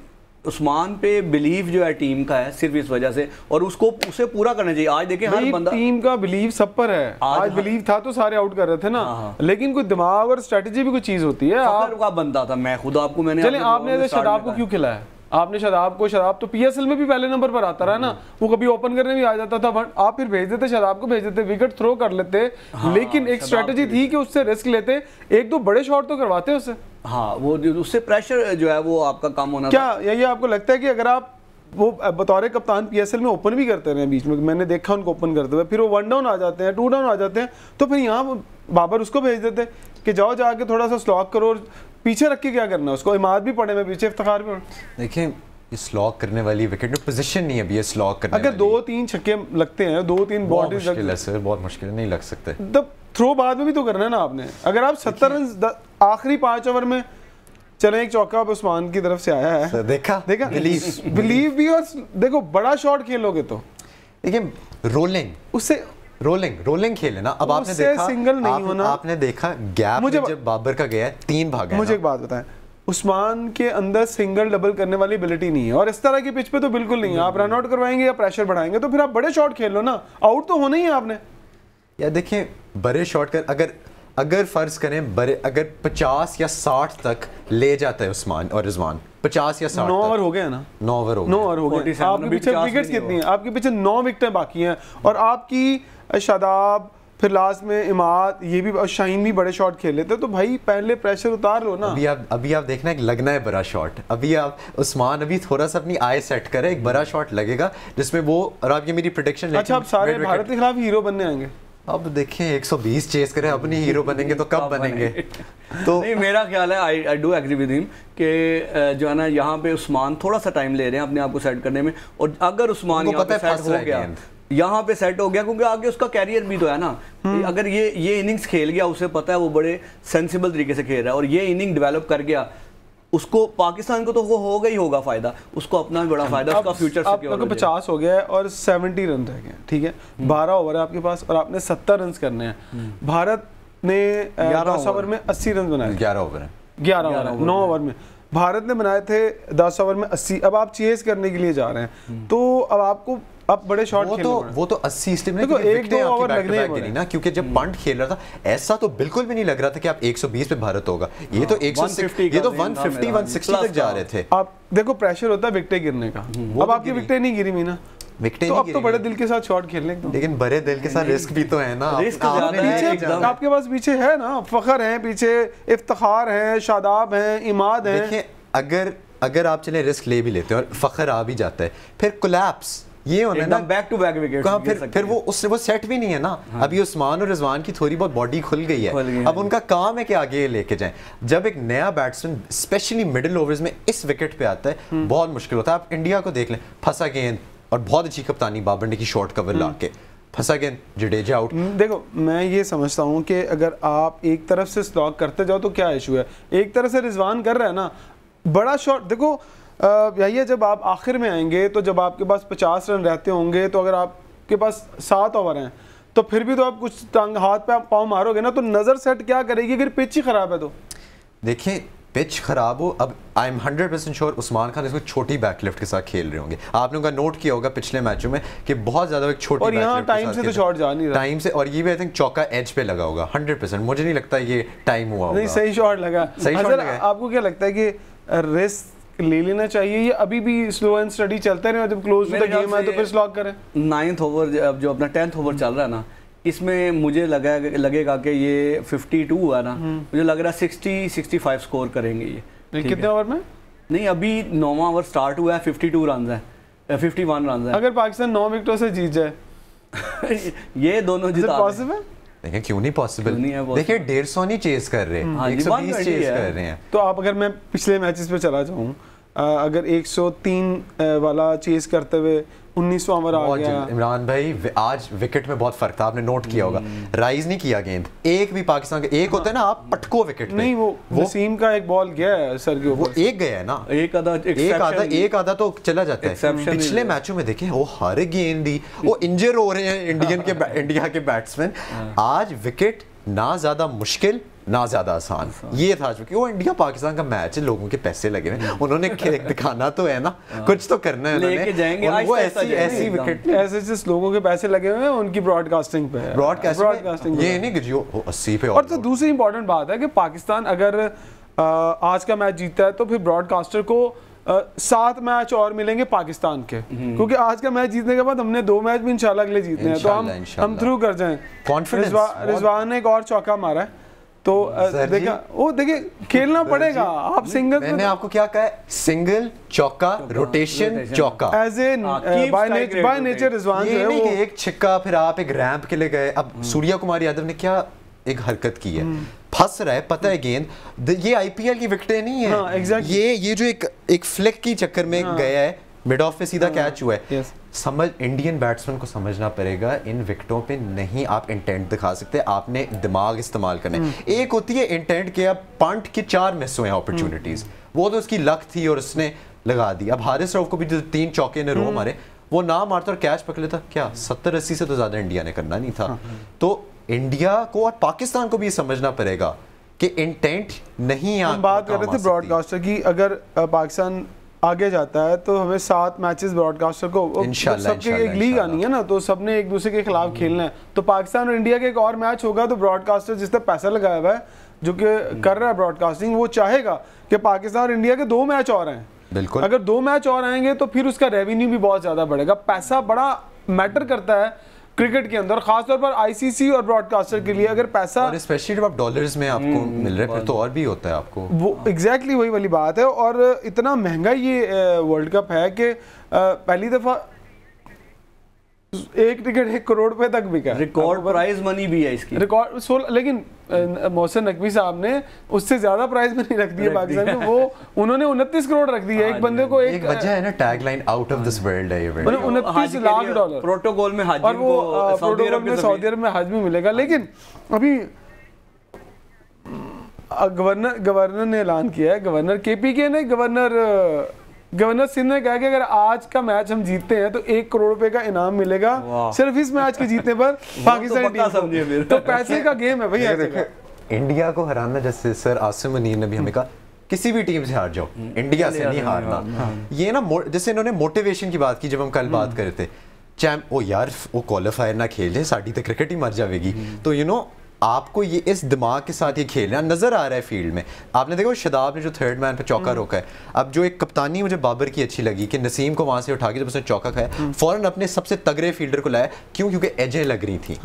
उस्मान पे बिलीव जो है टीम का है सिर्फ इस वजह से, और उसे पूरा करना चाहिए। आज देखें हर बंदा, टीम का बिलीव सब पर है। आज बिलीव था तो सारे आउट कर रहे थे ना। लेकिन कोई दिमाग और स्ट्रेटेजी भी कोई चीज होती है। आपका बंदा था, मैं खुद आपको आपने शदाब को क्यों खिलाया? आपने शदाब तो PSL में भी पहले नंबर पर आता रहा ना, वो कभी ओपन करने भी आ जाता था, आप फिर भेज देते, शदाब को भेज देते, विकेट थ्रो कर लेते। लेकिन एक स्ट्रेटेजी थी कि उससे रिस्क लेते, 1-2 बड़े शॉट तो करवाते उससे। हाँ, वो उससे प्रेशर जो है वो आपका कम होना। क्या यही आपको लगता है कि अगर आप वो बतौर कप्तान PSL में ओपन भी करते रहे बीच में, मैंने देखा उनको ओपन करते हुए, फिर वो 1 डाउन आ जाते हैं, 2 डाउन आ जाते हैं, तो फिर यहाँ बाबर उसको भेज देते कि जाओ जाके थोड़ा सा स्लॉक करो, और पीछे रख के क्या करना उसको। इमाद भी पड़े में पीछे, इफ्तिखार भी। देखिए, ये स्लॉग करने वाली विकेट में पोजीशन नहीं है अभी, ये स्लॉग करने अगर वाली। 2-3 छक्के लगते हैं, 2-3 बहुत बॉडीज मुश्किल है सर, बहुत मुश्किल है, नहीं लग सकते। तब थ्रो बाद में भी तो करना है ना आपने। अगर आप 70 रन आखिरी 5 ओवर में चले, एक चौका उस्मान की तरफ से आया है, सर, देखा बिलीव भी, और देखो बड़ा शॉट खेलोगे तो देखिए उससे रोलिंग खेले ना। अब आपने उससे देखा सिंगल नहीं होना। आपने देखा गैप में जब बाबर का गया 3 भाग है। मुझे एक बात बताएं, उस्मान के अंदर सिंगल डबल करने वाली एबिलिटी नहीं है, और इस तरह की पिच पे तो बिल्कुल नहीं है। आप रन आउट करवाएंगे या प्रेशर बढ़ाएंगे तो फिर आप बड़े शॉट खेल लो ना, आउट तो होना ही है आपने। या देखिए बड़े शॉट कर, अगर फर्ज करें बड़े, अगर 50 या 60 तक ले जाता है उस्मान और रिजवान, 50 या 60 9 ओवर हो गए ना, 9 ओवर हो गए। आपके पीछे विकेट्स कितनी हैं? आपके पीछे 9 विकेटें बाकी हैं, और आपकी शादाब, फिर लास्ट में इमाद, ये भी शाहीन भी बड़े शॉट खेल लेते, तो भाई पहले प्रेशर उतार लो ना। अभी आप देखना है लगना है बड़ा शॉट। अभी आप उस्मान अभी थोड़ा सा अपनी आई सेट करे, एक बड़ा शॉट लगेगा जिसमें वो, और आप ये मेरी प्रिडिक्शन। अच्छा, आप सारे भारत के खिलाफ हीरो बनने आएंगे? अब देखें 120 चेस करें, अपनी हीरो बनेंगे तो कब बनेंगे? तो नहीं, मेरा ख्याल है, I do agree with him कि जो है ना, यहाँ पे उस्मान थोड़ा सा टाइम ले रहे हैं अपने आप को सेट करने में, और अगर उस्मान यहाँ पे सेट हो गया, यहाँ पे सेट हो गया, क्योंकि आगे उसका कैरियर भी तो है ना। अगर ये इनिंग्स खेल गया, उसे पता है वो बड़े सेंसिबल तरीके से खेल रहा है, और ये इनिंग डेवलप कर गया, उसको, पाकिस्तान को तो वो होगा ही होगा फायदा, उसको अपना भी बड़ा फायदा, उसका फ्यूचर सिक्योर। 50 हो गया है और 70 रन रह गए, ठीक है, 12 ओवर है आपके पास और आपने 70 रन करने हैं। भारत ने 10 ओवर में 80 रन बनाए। 11 ओवर है, 9 ओवर में भारत ने बनाए थे 10 ओवर में 80। अब आप चेस करने के लिए जा रहे हैं, तो अब आपको बड़े शॉट खेलने पड़े। वो तो 80 इसलिए देखो 1-2 ओवर लगने गिरी ना, क्योंकि जब पंट खेल रहा था ऐसा तो बिल्कुल भी नहीं लग रहा था कि आप 120 पे भारत होगा। ये तो 150, ये तो 150 160 तक जा रहे थे। आप देखो प्रेशर होता है विकेटें गिरने का, अब आपकी विकेटें नहीं गिरी मीना, विकेटें तो अब तो बड़े दिल के साथ शॉट खेलने को, लेकिन बड़े दिल के साथ रिस्क भी तो है ना। रिस्क ज्यादा है, आपके पास पीछे है ना, फखर है पीछे, इफ्तिखार है, शादाब है, इमाद है। देखिए अगर आप चले रिस्क ले भी लेते हैं और फखर आ भी जाता है, फिर कोलैप्स ये होना है ना, बैक टू बैक विकेट, फिर वो उससे वो सेट भी नहीं है ना। अभी उस्मान और रिजवान की थोड़ी बहुत बॉडी खुल गई है, अब उनका काम है कि आगे लेके जाएं। जब एक नया बैट्समैन स्पेशली मिडिल ओवर्स में इस विकेट पे आता है, बहुत मुश्किल होता है। आप इंडिया को देख लें, फंसा गेंद, और बहुत अच्छी कप्तानी बाबर ने की, शॉर्ट कवर ला के फंसा गेंद, जडेजा आउट। देखो मैं ये समझता हूँ कि अगर आप एक तरफ से स्लॉग करते जाओ तो क्या इशू है, एक तरफ से रिजवान कर रहा है ना बड़ा शॉट। देखो यही है, जब आप आखिर में आएंगे तो जब आपके पास 50 रन रहते होंगे, तो अगर आपके पास 7 ओवर हैं तो फिर भी तो आप कुछ टांग हाथ पे पाँव मारोगे ना, तो नज़र सेट क्या करेगी अगर पिच ही ख़राब है तो? देखिए पिच खराब हो, अब I am 100% sure Usman Khan इसको छोटी बैकलिफ्ट के साथ खेल रहे होंगे। आपने उनका नोट किया होगा पिछले मैचों में कि बहुत ज्यादा एक छोटी, और यहाँ टाइम से तो शॉट जा नहीं रहा, टाइम से, और ये भी आई थिंक चौका एज पे लगा होगा 100%। मुझे नहीं लगता ये टाइम हुआ होगा। नहीं, सही शॉट लगा, सही शॉट लगा। आपको क्या लगता है कि रिस्क ले लेना चाहिए, ये अभी भी स्लो एंड स्टडी चलते रहे, जब क्लोज टू द गेम है तो फिर स्लॉग करें? 9th ओवर जो अपना 10th ओवर चल रहा है ना, इसमें मुझे लगेगा कि ये 52 हुआ ना, मुझे लग रहा है 60-65 स्कोर करेंगे ये। कितने ओवर में? नहीं, अभी 9वां ओवर स्टार्ट हुआ है, 52 रन है, 51 रन है। अगर पाकिस्तान 9 विकेटों से जीत जाए ये दोनों जिता पॉसिबल? देखिए क्यों नहीं पॉसिबल, देखिए 150 नहीं चेस कर रहे हैं, 120 चेस कर रहे हैं। तो आप, अगर मैं पिछले मैचेस पे चला जाऊं, अगर 103 वाला चेस करते हुए 19वां ओवर आ गया। इमरान भाई आज विकेट में बहुत फर्क था, आपने नोट किया होगा, राइज नहीं किया गेंद, एक भी पाकिस्तान का एक होता है ना, आप पटको विकेट पे। नहीं, वो वसीम का एक बॉल गया है सर के ऊपर, वो एक गया है ना, एक आधा तो चला जाता है। पिछले मैचों में देखें वो हर गेंद दी, वो इंजर हो रहे हैं इंडिया के बैट्समैन। आज विकेट ना ज्यादा मुश्किल ना ज्यादा आसान, ये था क्योंकि वो इंडिया पाकिस्तान का मैच है, लोगों के पैसे लगे हुए, उन्होंने दिखाना तो है ना, कुछ तो करना है, लेके जाएंगे। वो ऐसी विकेट, ऐसे जिस लोगों के पैसे लगे हुए हैं उनकी ब्रॉडकास्टिंग पे है, ब्रॉडकास्टिंग ये नहीं कि 80 पे। और तो दूसरी इंपॉर्टेंट बात है कि पाकिस्तान अगर आज का मैच जीता है तो फिर ब्रॉडकास्टर को 7 मैच और मिलेंगे पाकिस्तान के, क्योंकि आज का मैच जीतने के बाद हमने 2 मैच भी इंशाल्लाह अगले जीतने हैं, तो हम थ्रू कर जाएं। रिजवान ने एक और चौका मारा है, तो देखा वो, देखिए खेलना पड़ेगा। आप सिंगल, मैंने आपको क्या कहा है, सिंगल चौका रोटेशन चौका, as a by nature Rizwan जो है वो एक छिक्का, फिर आप एक रैंप के लिए गए। अब सूर्या कुमार यादव ने क्या एक हरकत की है, फंस रहा है, पता है गेंद, ये आईपीएल की विकेटें नहीं है। हाँ, exactly. ये जो एक फ्लिक की चक्कर में गया है, मिड ऑफ पे सीधा कैच हुआ है। समझ इंडियन बैट्समैन को समझना पड़ेगा, इन विकेटों पे नहीं आप इंटेंट दिखा सकते, आपने दिमाग इस्तेमाल करना है। एक होती है इंटेंट के, अब पंट के 4 मिस हुए अपॉर्चुनिटीज, वो तो उसकी लक थी और उसने लगा दी। अब हारिस रऊफ को भी जो 3 चौके ने रो मारे, वो ना मारता और कैच पकड़ लेता, क्या 70-80 से तो ज्यादा इंडिया ने करना नहीं था। तो इंडिया को और पाकिस्तान को भी समझना पड़ेगा कि इंटेंट नहीं। हम बात कर रहे थे ब्रॉडकास्टर की, अगर पाकिस्तान आगे जाता है तो हमें 7 मैचेस ब्रॉडकास्टर को, सबकी एक लीग आनी है ना, तो सबने एक दूसरे के खिलाफ खेलना है। तो पाकिस्तान और इंडिया के एक और मैच होगा, तो ब्रॉडकास्टर जिसने पैसा लगाया हुआ है, जो कि कर रहा है ब्रॉडकास्टिंग, वो चाहेगा कि पाकिस्तान और इंडिया के 2 मैच और आए। बिल्कुल, अगर 2 मैच और आएंगे तो फिर उसका रेवेन्यू भी बहुत ज्यादा बढ़ेगा। पैसा बड़ा मैटर करता है क्रिकेट के अंदर, खासतौर पर आईसीसी और ब्रॉडकास्टर के लिए। अगर पैसा, और स्पेशली जब आप डॉलर्स में आपको मिल रहे हैं, फिर तो और भी होता है आपको। वो एग्जैक्टली वही वाली बात है। और इतना महंगा ये वर्ल्ड कप है कि पहली दफा एक टिकट 1 करोड़ रुपए तक बिका, रिकॉर्ड प्राइज मनी भी है इसकी, रिकॉर्ड 16। लेकिन मोहसिन नकवी साहब ने उससे ज्यादा प्राइज मनी रख दी है पाकिस्तान को, वो उन्होंने 29 करोड़ रख दी है एक बंदे को। एक वजह है ना, tagline out of this world है ये, 29 लाख डॉलर प्रोटोकॉल में हज, और वो प्रोटोकॉल में सऊदी अरब में हज भी मिलेगा। लेकिन अभी गवर्नर ने ऐलान किया है, गवर्नर केपीके ने, गवर्नर सिंह ने कहा कि अगर आज का मैच हम जीतते हैं तो 1 करोड़ रुपए का इनाम मिलेगा सिर्फ इस मैच के जीतने पर पाकिस्तान टीम को। तो पैसे का गेम है भैया। इंडिया को हराना, जैसे सर आसिम मुनीर ने भी हमें कहा, किसी भी टीम से हार जाओ, इंडिया से नहीं हारना। ये ना जैसे इन्होंने मोटिवेशन की बात की, जब हम कल बात कर रहे थे, ओ यार वो क्वालिफायर ना खेले, साड़ी तो क्रिकेट ही मर जाएगी। तो यू नो आपको ये इस दिमाग के साथ ये खेलना नजर आ रहा है फील्ड में। आपने देखो शदाब ने जो 3rd मैन पे चौका रोका है। अब जो एक कप्तानी मुझे बाबर की अच्छी लगी कि नसीम को वहां से उठा के जब उसने चौका खाया, फौरन अपने सबसे तगड़े फील्डर को लाया। क्यों? क्योंकि एजें लग रही थी।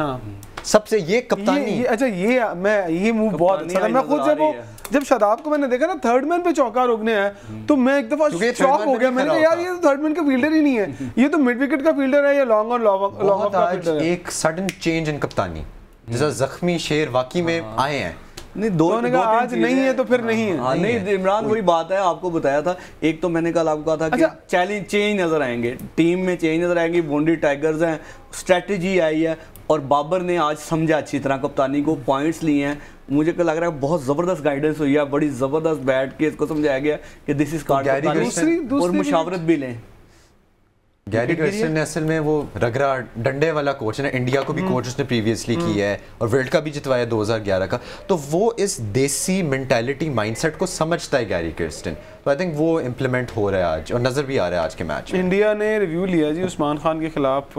सबसे ये कप्तानी, अच्छा ये मूव बहुत अच्छा था। मैं खुद जब शदाब को मैंने देखा ना 3rd मैन पे चौका रोकने है, तो मैं एक दफा शॉक हो गया। मैंने कहा यार ये तो 3rd मैन का फील्डर ही नहीं है, ये तो मिड विकेट का फील्डर है, ये लॉन्ग ऑफ का फील्डर है। एक सडन चेंज इन कप्तानी, जैसा जख्मी शेर वाकई में आए हैं। नहीं, दो आज नहीं है तो फिर नहीं है। हाँ, नहीं इमरान वही बात है, आपको बताया था। एक तो मैंने कल आपको कहा था कि चैलेंज चेंज नजर आएंगे, टीम में चेंज नजर आएंगे। बॉन्डी टाइगर्स हैं, स्ट्रेटजी आई है, और बाबर ने आज समझा अच्छी तरह कप्तानी को, पॉइंट्स लिए हैं। मुझे लग रहा है बहुत जबरदस्त गाइडेंस हुई है, बड़ी जबरदस्त बैठ के इसको समझाया गया कि दिस इज कार्ड, और मुशावरत भी लें। गैरी कर्स्टन ने असल में वो रगड़ा डंडे वाला कोच है ना, इंडिया को भी कोच उसने प्रीवियसली किया है और वर्ल्ड कप भी जितवाया 2011 का। तो वो इस देसी मेंटालिटी माइंडसेट को समझता है गैरी कर्स्टन। तो आई थिंक वो इम्प्लीमेंट हो रहा है आज, और नजर भी आ रहा है आज के मैच में। इंडिया ने रिव्यू लिया जी उस्मान खान के खिलाफ,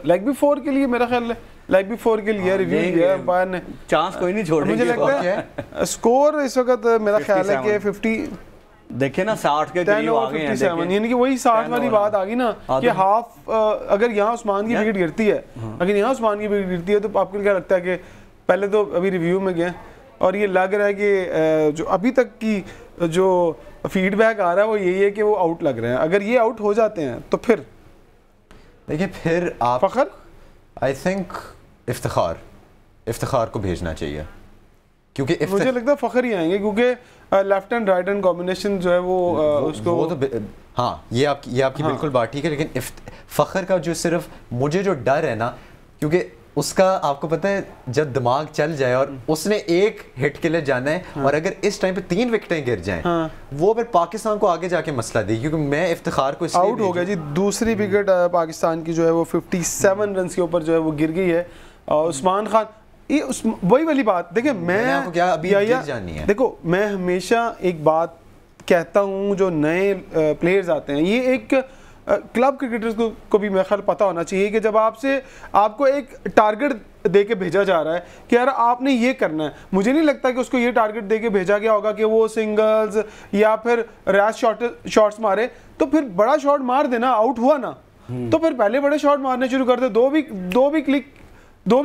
लेग बी 4 के लिए, मेरा ख्याल है लेग बी 4 के लिए रिव्यू लिया अंपायर ने। चांस कोई नहीं छोड़ेंगे। मुझे लगता है स्कोर इस वक्त मेरा ख्याल है कि 50, देखे ना 60 के करीब आ गए हैं, 57, यानी कि वही 60 वाली बात आ गई ना कि हाफ। अगर यहाँ उस्मान की विकेट गिरती है, अगर यहाँ उस्मान की विकेट गिरती है, तो आपको क्या लगता है कि पहले तो अभी रिव्यू में गए और ये लग रहा है कि जो अभी तक की जो फीडबैक आ रहा है वो यही है कि वो आउट लग रहे हैं। अगर ये आउट हो जाते हैं तो फिर देखिए, फिर आप फखर, आई थिंक इफ्तिखार को भेजना चाहिए, क्योंकि मुझे लगता है फखर ही आएंगे, क्योंकि left and right hand combination जो है वो उसको वो तो हाँ, ये आपकी बिल्कुल बात ठीक है। लेकिन फखर का जो सिर्फ मुझे जो डर है ना, क्योंकि उसका आपको पता है जब दिमाग चल जाए और उसने एक हिट के लिए जाना है, और अगर इस टाइम पे 3 विकेटें गिर जाएं, वो फिर पाकिस्तान को आगे जाके मसला दे। क्योंकि मैं इफ्तिखार को आउट हो गया जी, दूसरी विकेट पाकिस्तान की जो है वो 57 रन के ऊपर जो है वो गिर गई है। और उस्मान खान, ये वही वाली बात, देखिए मैं आपको क्या अभी गिर जानी है। देखो मैं हमेशा एक बात कहता हूँ, जो नए प्लेयर्स आते हैं, ये एक क्लब क्रिकेटर्स को भी मेरे ख्याल पता होना चाहिए कि जब आपको एक टारगेट दे के भेजा जा रहा है कि यार आपने ये करना है, मुझे नहीं लगता कि उसको ये टारगेट दे के भेजा गया होगा कि वो सिंगल्स या फिर रैश शॉट्स मारे। तो फिर बड़ा शॉट मार देना, आउट हुआ ना तो फिर पहले बड़े शॉट मारने शुरू कर दे, दो भी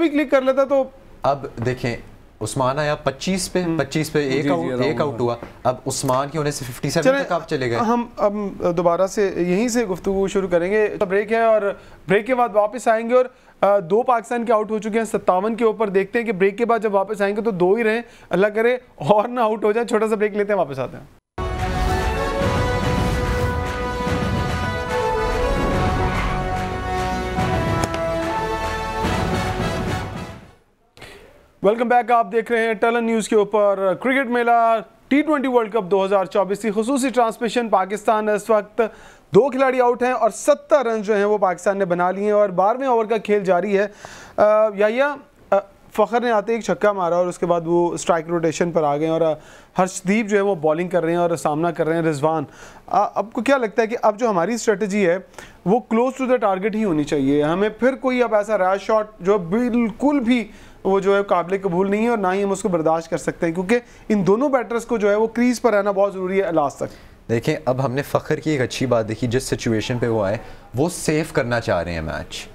क्लिक कर लेता। तो अब देखें, उस्मान आया 25 पे एक आउट हुआ। अब उस्मान के होने से 57 तक आप चले गए। हम अब दोबारा से यहीं से गुफ्तगू शुरू करेंगे। तो ब्रेक है और ब्रेक के बाद वापस आएंगे और 2 पाकिस्तान के आउट हो चुके हैं 57 के ऊपर। देखते हैं कि ब्रेक के बाद जब वापस आएंगे तो 2 ही रहे, अल्लाह करे और ना आउट हो जाए। छोटा सा ब्रेक लेते हैं, वापस आते हैं। Welcome back. आप देख रहे हैं टलन न्यूज़ के ऊपर क्रिकेट मेला T20 वर्ल्ड कप 2024 की खुसूसी ट्रांसमिशन। पाकिस्तान इस वक्त 2 खिलाड़ी आउट हैं और 70 रन जो हैं वो पाकिस्तान ने बना लिए हैं और 12वें ओवर का खेल जारी है। याहिया फ़खर ने आते एक छक्का मारा और उसके बाद वो स्ट्राइक रोटेशन पर आ गए और हर्षदीप जो है वो बॉलिंग कर रहे हैं और सामना कर रहे हैं रिजवान। आपको क्या लगता है कि अब जो हमारी स्ट्रेटजी है वो क्लोज टू द टारगेट ही होनी चाहिए? हमें फिर कोई अब ऐसा रैश शॉट जो बिल्कुल भी वो जो है काबिल कबूल नहीं है और ना ही हम उसको बर्दाश्त कर सकते हैं, क्योंकि इन दोनों बैटर्स को जो है वो क्रीज पर रहना बहुत ज़रूरी है लास्ट तक। देखें, अब हमने फ़खर की एक अच्छी बात देखी, जिस सिचुएशन पे वो आए वो सेव करना चाह रहे हैं मैच।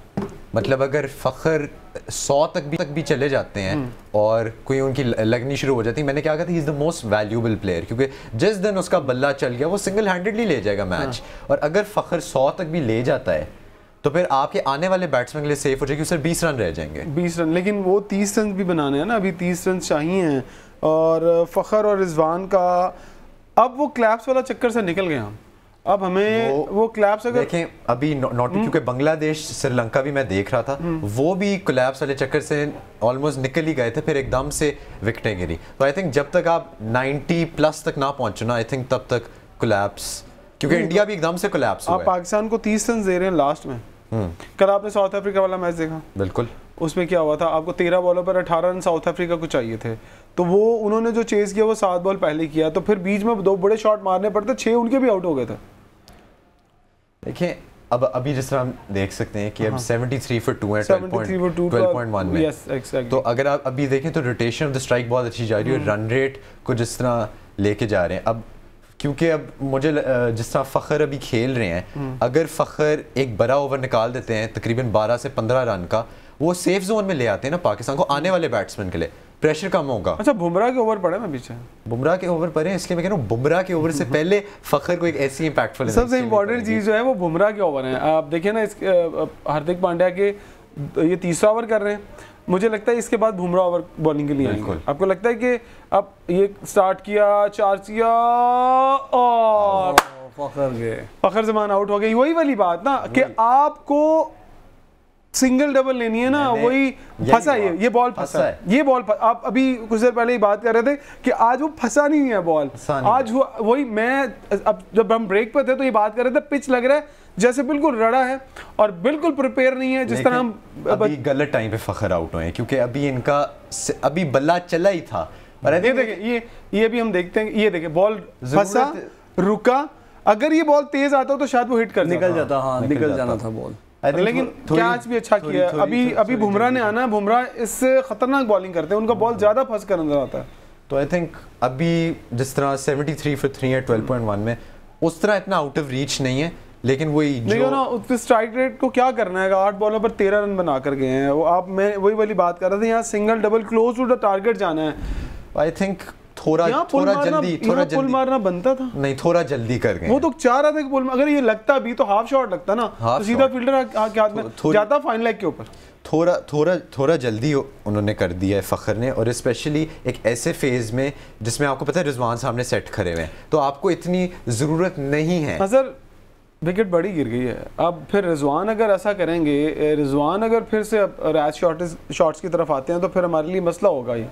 मतलब अगर फ़खर 100 तक भी चले जाते हैं और कोई उनकी लगनी शुरू हो जाती है, मैंने क्या कहा था, he is the most valuable player, क्योंकि जिस दिन उसका बल्ला चल गया वो सिंगल हैंडेडली ले जाएगा मैच। और अगर फ़खर 100 तक भी ले जाता है तो फिर आपके आने वाले बैट्समैन के लिए सेफ हो जाएगी, उससे 20 रन रह जाएंगे। 20 रन, लेकिन वो 30 रन भी बनाने हैं ना, अभी 30 रन चाहिए हैं। और फ़खर और रिजवान का अब वो क्लैप्स वाला चक्कर से निकल गए हम। अब हमें वो क्लैप्स अगर देखें अभी नॉट, क्योंकि बांग्लादेश श्रीलंका भी मैं देख रहा था, वो भी क्लैप्स वाले चक्कर से ऑलमोस्ट निकल ही गए थे, फिर एकदम से विकेटें गिरी। तो आई थिंक जब तक आप 90 प्लस तक ना पहुंचो ना, आई थिंक तब तक क्लैप्स, क्योंकि इंडिया भी एकदम से क्लैप्स हुआ है। आप पाकिस्तान को 30 रन दे रहे हैं लास्ट में। कल आपने साउथ अफ्रीका वाला मैच देखा? बिल्कुल। उसमें क्या हुआ था, आपको 13 बॉलों पर 18 रन साउथ अफ्रीका को चाहिए थे, तो वो उन्होंने जो चेस किया वो 7 बॉल पहले किया, तो फिर बीच में 2 बड़े शॉट मारने पड़ते, 6 उनके भी आउट हो गए थे। देखिए अब अभी जिस तरह हम देख सकते हैं कि अब 73 for 2 है 12.1 में। Yes exactly. तो अगर आप अभी देखें तो रोटेशन ऑफ द स्ट्राइक बहुत अच्छी जा रही है, रन रेट को जिस तरह लेके जा रहे हैं। अब क्योंकि अब मुझे जिस तरह फ़खर अभी खेल रहे हैं, अगर फ़खर एक बड़ा ओवर निकाल देते हैं तकरीबन 12 से 15 रन का, वो सेफ जोन में ले आते हैं ना पाकिस्तान को, आने वाले बैट्समैन के लिए प्रेशर कम होगा। अच्छा, बुमराह के ओवर पड़े ना पीछे? बुमराह के ओवर पड़े, इसलिए मैं कह रहा हूँ बुमराह के ओवर से पहले फ़खर को एक ऐसी इम्पैक्टफुल, सबसे इंपॉर्टेंट चीज़ जो है वो बुमराह के ओवर है। आप देखिए ना, हार्दिक पांड्या के ये 3रा ओवर कर रहे हैं, मुझे लगता है इसके बाद बुमराह ओवर बॉलिंग के लिए आएंगे। आपको लगता है कि अब ये स्टार्ट किया, चार्ज किया और फ़खर ज़मान आउट हो गई। वही वाली बात ना कि आपको सिंगल डबल लेनी है ना, वही फंसा, ये बॉल फंसा है, ये बॉल आप अभी कुछ देर पहले ही बात कर रहे थे कि आज वो फंसा नहीं है बॉल, आज हुआ वही। मैं अब जब हम ब्रेक पे थे तो ये बात कर रहे थे, पिच लग रहा है जैसे बिल्कुल रड़ा है और बिल्कुल प्रिपेयर नहीं है, जिस तरह हम अभी गलत टाइम पे फ़खर आउट हुए हैं, क्योंकि अभी इनका अभी बल्ला चला ही था। और ये देखिए, ये भी हम देखते हैं, ये देखिए बॉल फंसा, रुका, अगर ये बॉल तेज आता तो शायद वो हिट कर निकल जाता, हाँ निकल जाना था बॉल। लेकिन कैच भी अच्छा किया। अभी बुमराह ने आना है, बुमराह इससे खतरनाक बॉलिंग करते हैं, उनका बॉल ज्यादा फंस कर अंदर आता है। तो आई थिंक अभी जिस तरह 73 for 3 है 12.1 में, उस तरह इतना आउट ऑफ रीच नहीं है, लेकिन वही जो ना उसके स्ट्राइक रेट को क्या करना है, 8 बॉलों पर 13 रन बना कर गए हैं वो। आप मैं वही वाली बात कर रहे थे, यहाँ single double close to the target जाना है। आई थिंक थोड़ा जल्दी मारना बनता था, नहीं थोड़ा जल्दी कर गए। वो तो चाह रहा था कि पुल, अगर ये लगता भी तो हाफ शॉट लगता ना, तो सीधा फील्डर के हाथ में जाता फाइन लेग के ऊपर। थोड़ा जल्दी उन्होंने कर दिया है फ़खर ने, और स्पेशली एक ऐसे फेज में जिसमें आपको पता है रिजवान सामने सेट खड़े हुए हैं, तो आपको इतनी ज़रूरत नहीं है। सर विकेट बड़ी गिर गई है, अब फिर रिजवान अगर ऐसा करेंगे, रिजवान अगर फिर से रैश शॉट्स की तरफ आते हैं तो फिर हमारे लिए मसला होगा ये।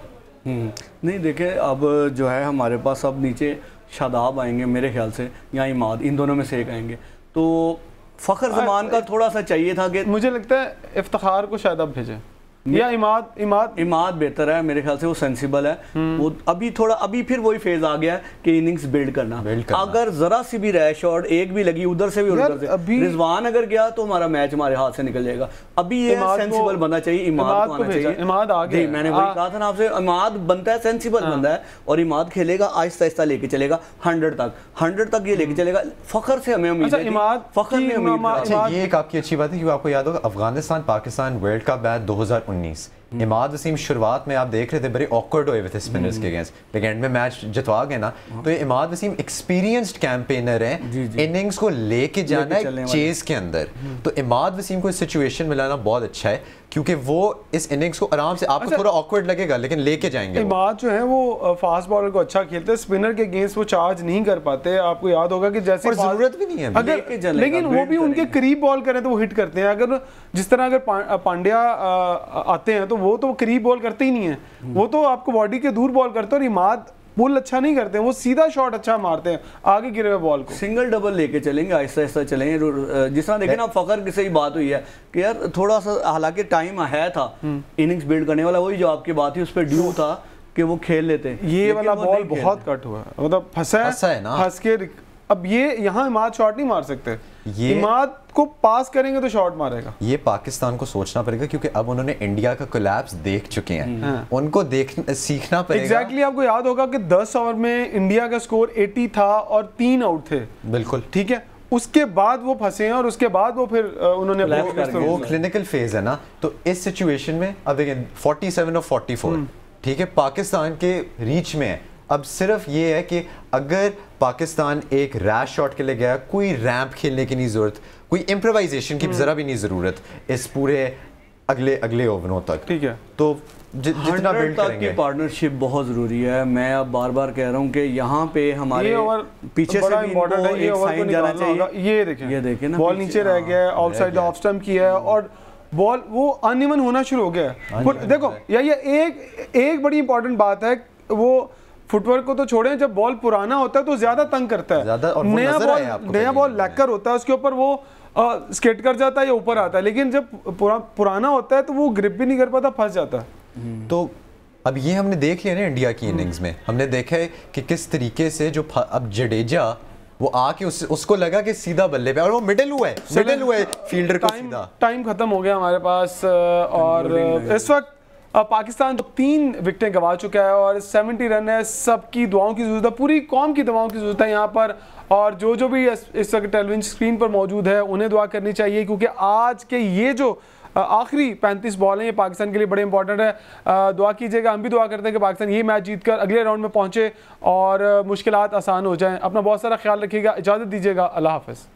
नहीं देखें, अब जो है हमारे पास अब नीचे शादाब आएंगे मेरे ख्याल से, या इमाद, इन दोनों में से एक आएंगे, तो फ़खर ज़मान का थोड़ा सा चाहिए था कि मुझे लगता है इफ्तिखार को शायद अब भेजें या इमाद बेहतर है मेरे ख्याल से, वो सेंसिबल है। वो अभी थोड़ा अभी फिर वही फेज आ गया कि इनिंग्स बिल्ड करना। अगर जरा सी भी रैश शॉट एक भी लगी उधर से भी उधर से, रिजवान अगर गया तो हमारा मैच हमारे हाथ से निकल जाएगा। अभी ये सेंसिबल बनना चाहिए, इमाद को आना चाहिए। इमाद आ गया, मैंने वही कहा था ना आपसे, इमाद बनता है, सेंसिबल बनता है, और इमाद खेलेगा आहिस्ता आहिस्ता लेके चलेगा 100 तक ये लेके चलेगा। फ़खर से हमें उम्मीद है, फ़खर ने ये एक आपकी अच्छी बात है, क्योंकि आपको याद होगा Afghanistan Pakistan world cup match 2019 Imad Wasim शुरुआत में आप देख रहे थे बड़े ऑकवर्ड हुए थे स्पिनर्स के अगेंस्ट, लेकिन एंड में मैच जितवा गए ना। तो ये इमाद वसीम एक्सपीरियंस्ड कैंपेनर है, इनिंग्स को लेके जाना है चेज के अंदर। तो इमाद वसीम को इस सिचुएशन में लाना बहुत अच्छा है, क्योंकि वो इस इनिंग्स को आराम से, आपको थोड़ा ऑकवर्ड लगेगा लेकिन लेके जाएंगे। इमाद जो है वो फास्ट बॉलर को अच्छा खेलते हैं, स्पिनर के अगेंस्ट वो चार्ज नहीं कर पाते। आपको याद होगा कि जैसे जरूरत भी नहीं है अगर, लेकिन वो भी उनके करीब बॉल करें तो वो हिट करते हैं। अगर जिस तरह अगर पांड्या आते हैं तो वो तो करीब बॉल करते ही नहीं है, वो तो आपको बॉडी के दूर बॉल करते हैं। और इमाद पुल अच्छा नहीं करते हैं, वो सीधा शॉट अच्छा मारते हैं आगे गिरे हुए बॉल को। सिंगल डबल लेके चलेंगे, आहिस्ता आहिस्ता चलेंगे। जिस तरह देखें ना, फखर की सही बात हुई है कि यार थोड़ा सा, हालांकि टाइम है था इनिंग्स बिल्ड करने वाला, वही जो आपकी बात थी उस पर ड्यू था कि वो खेल लेते। ये वाला बॉल बहुत कट हुआ है, मतलब फंसा है ना, फंस के। अब ये यहाँ इमाद शॉट नहीं मार सकते, इमाद को पास करेंगे तो शॉट मारेगा। ये पाकिस्तान को सोचना पड़ेगा, क्योंकि अब उन्होंने इंडिया का कोलैप्स देख चुके हैं, उनको सीखना पड़ेगा। एग्जैक्टली आपको याद होगा कि 10 ओवर में इंडिया का स्कोर 80 था और 3 आउट थे। बिल्कुल ठीक है, उसके बाद वो फंसे हैं और उसके बाद वो फिर उन्होंने वो क्लिनिकल फेज है ना। तो इस सिचुएशन में अब देखिए 47 और 44, ठीक है, पाकिस्तान के रीच में है। अब सिर्फ ये है कि अगर पाकिस्तान एक रैश शॉट के लिए गया, कोई रैंप खेलने की नहीं जरूरत, कोई इम्प्रोवाइजेशन की जरा भी नहीं जरूरत इस पूरे अगले ओवरों तक। ठीक है, तो जितना बिल्ड करेंगे, की पार्टनरशिप बहुत जरूरी है। मैं अब बार बार कह रहा हूँ कि यहाँ पे हमारे पीछे से इम्पोर्टेंट है, ये ओवर को निकालना चाहिए। ये देखें ना, बॉल नीचे रह गया है, आउटसाइड ऑफ स्टंप किया है और बॉल वो अनइवन होना शुरू हो गया है। देखो ये एक बड़ी इंपॉर्टेंट बात है, वो फुटवर्क को तो छोड़ें, जब बॉल पुराना होता है तो ज्यादा तंग करता है। नया बॉल लैकर होता है, उसके ऊपर वो स्केट कर जाता है या ऊपर आता है, लेकिन जब पुराना होता है तो वो ग्रिप भी नहीं कर पाता, फंस जाता है। तो अब ये हमने देख लिया ना इंडिया की इनिंग्स में, हमने देखा है कि किस तरीके से जो अब जडेजा वो आके उसको लगा कि सीधा बल्ले पे, और वो मिडिल हुआ है फील्डर को सीधा। टाइम खत्म हो गया हमारे पास, और इस वक्त पाकिस्तान 3 विकेटें गंवा चुका है और 70 रन है। सबकी दुआओं की जरूरत है, पूरी कौम की दुआओं की जरूरत है यहाँ पर। और जो भी इस वक्त टेलीविजन स्क्रीन पर मौजूद है उन्हें दुआ करनी चाहिए, क्योंकि आज के ये जो आखिरी 35 बॉल हैं ये पाकिस्तान के लिए बड़े इंपॉर्टेंट है। दुआ कीजिएगा, हम भी दुआ करते हैं कि पाकिस्तान ये मैच जीतकर अगले राउंड में पहुंचे और मुश्किलात आसान हो जाएं। अपना बहुत सारा ख्याल रखिएगा, इजाज़त दीजिएगा, अल्लाह हाफ़िज़।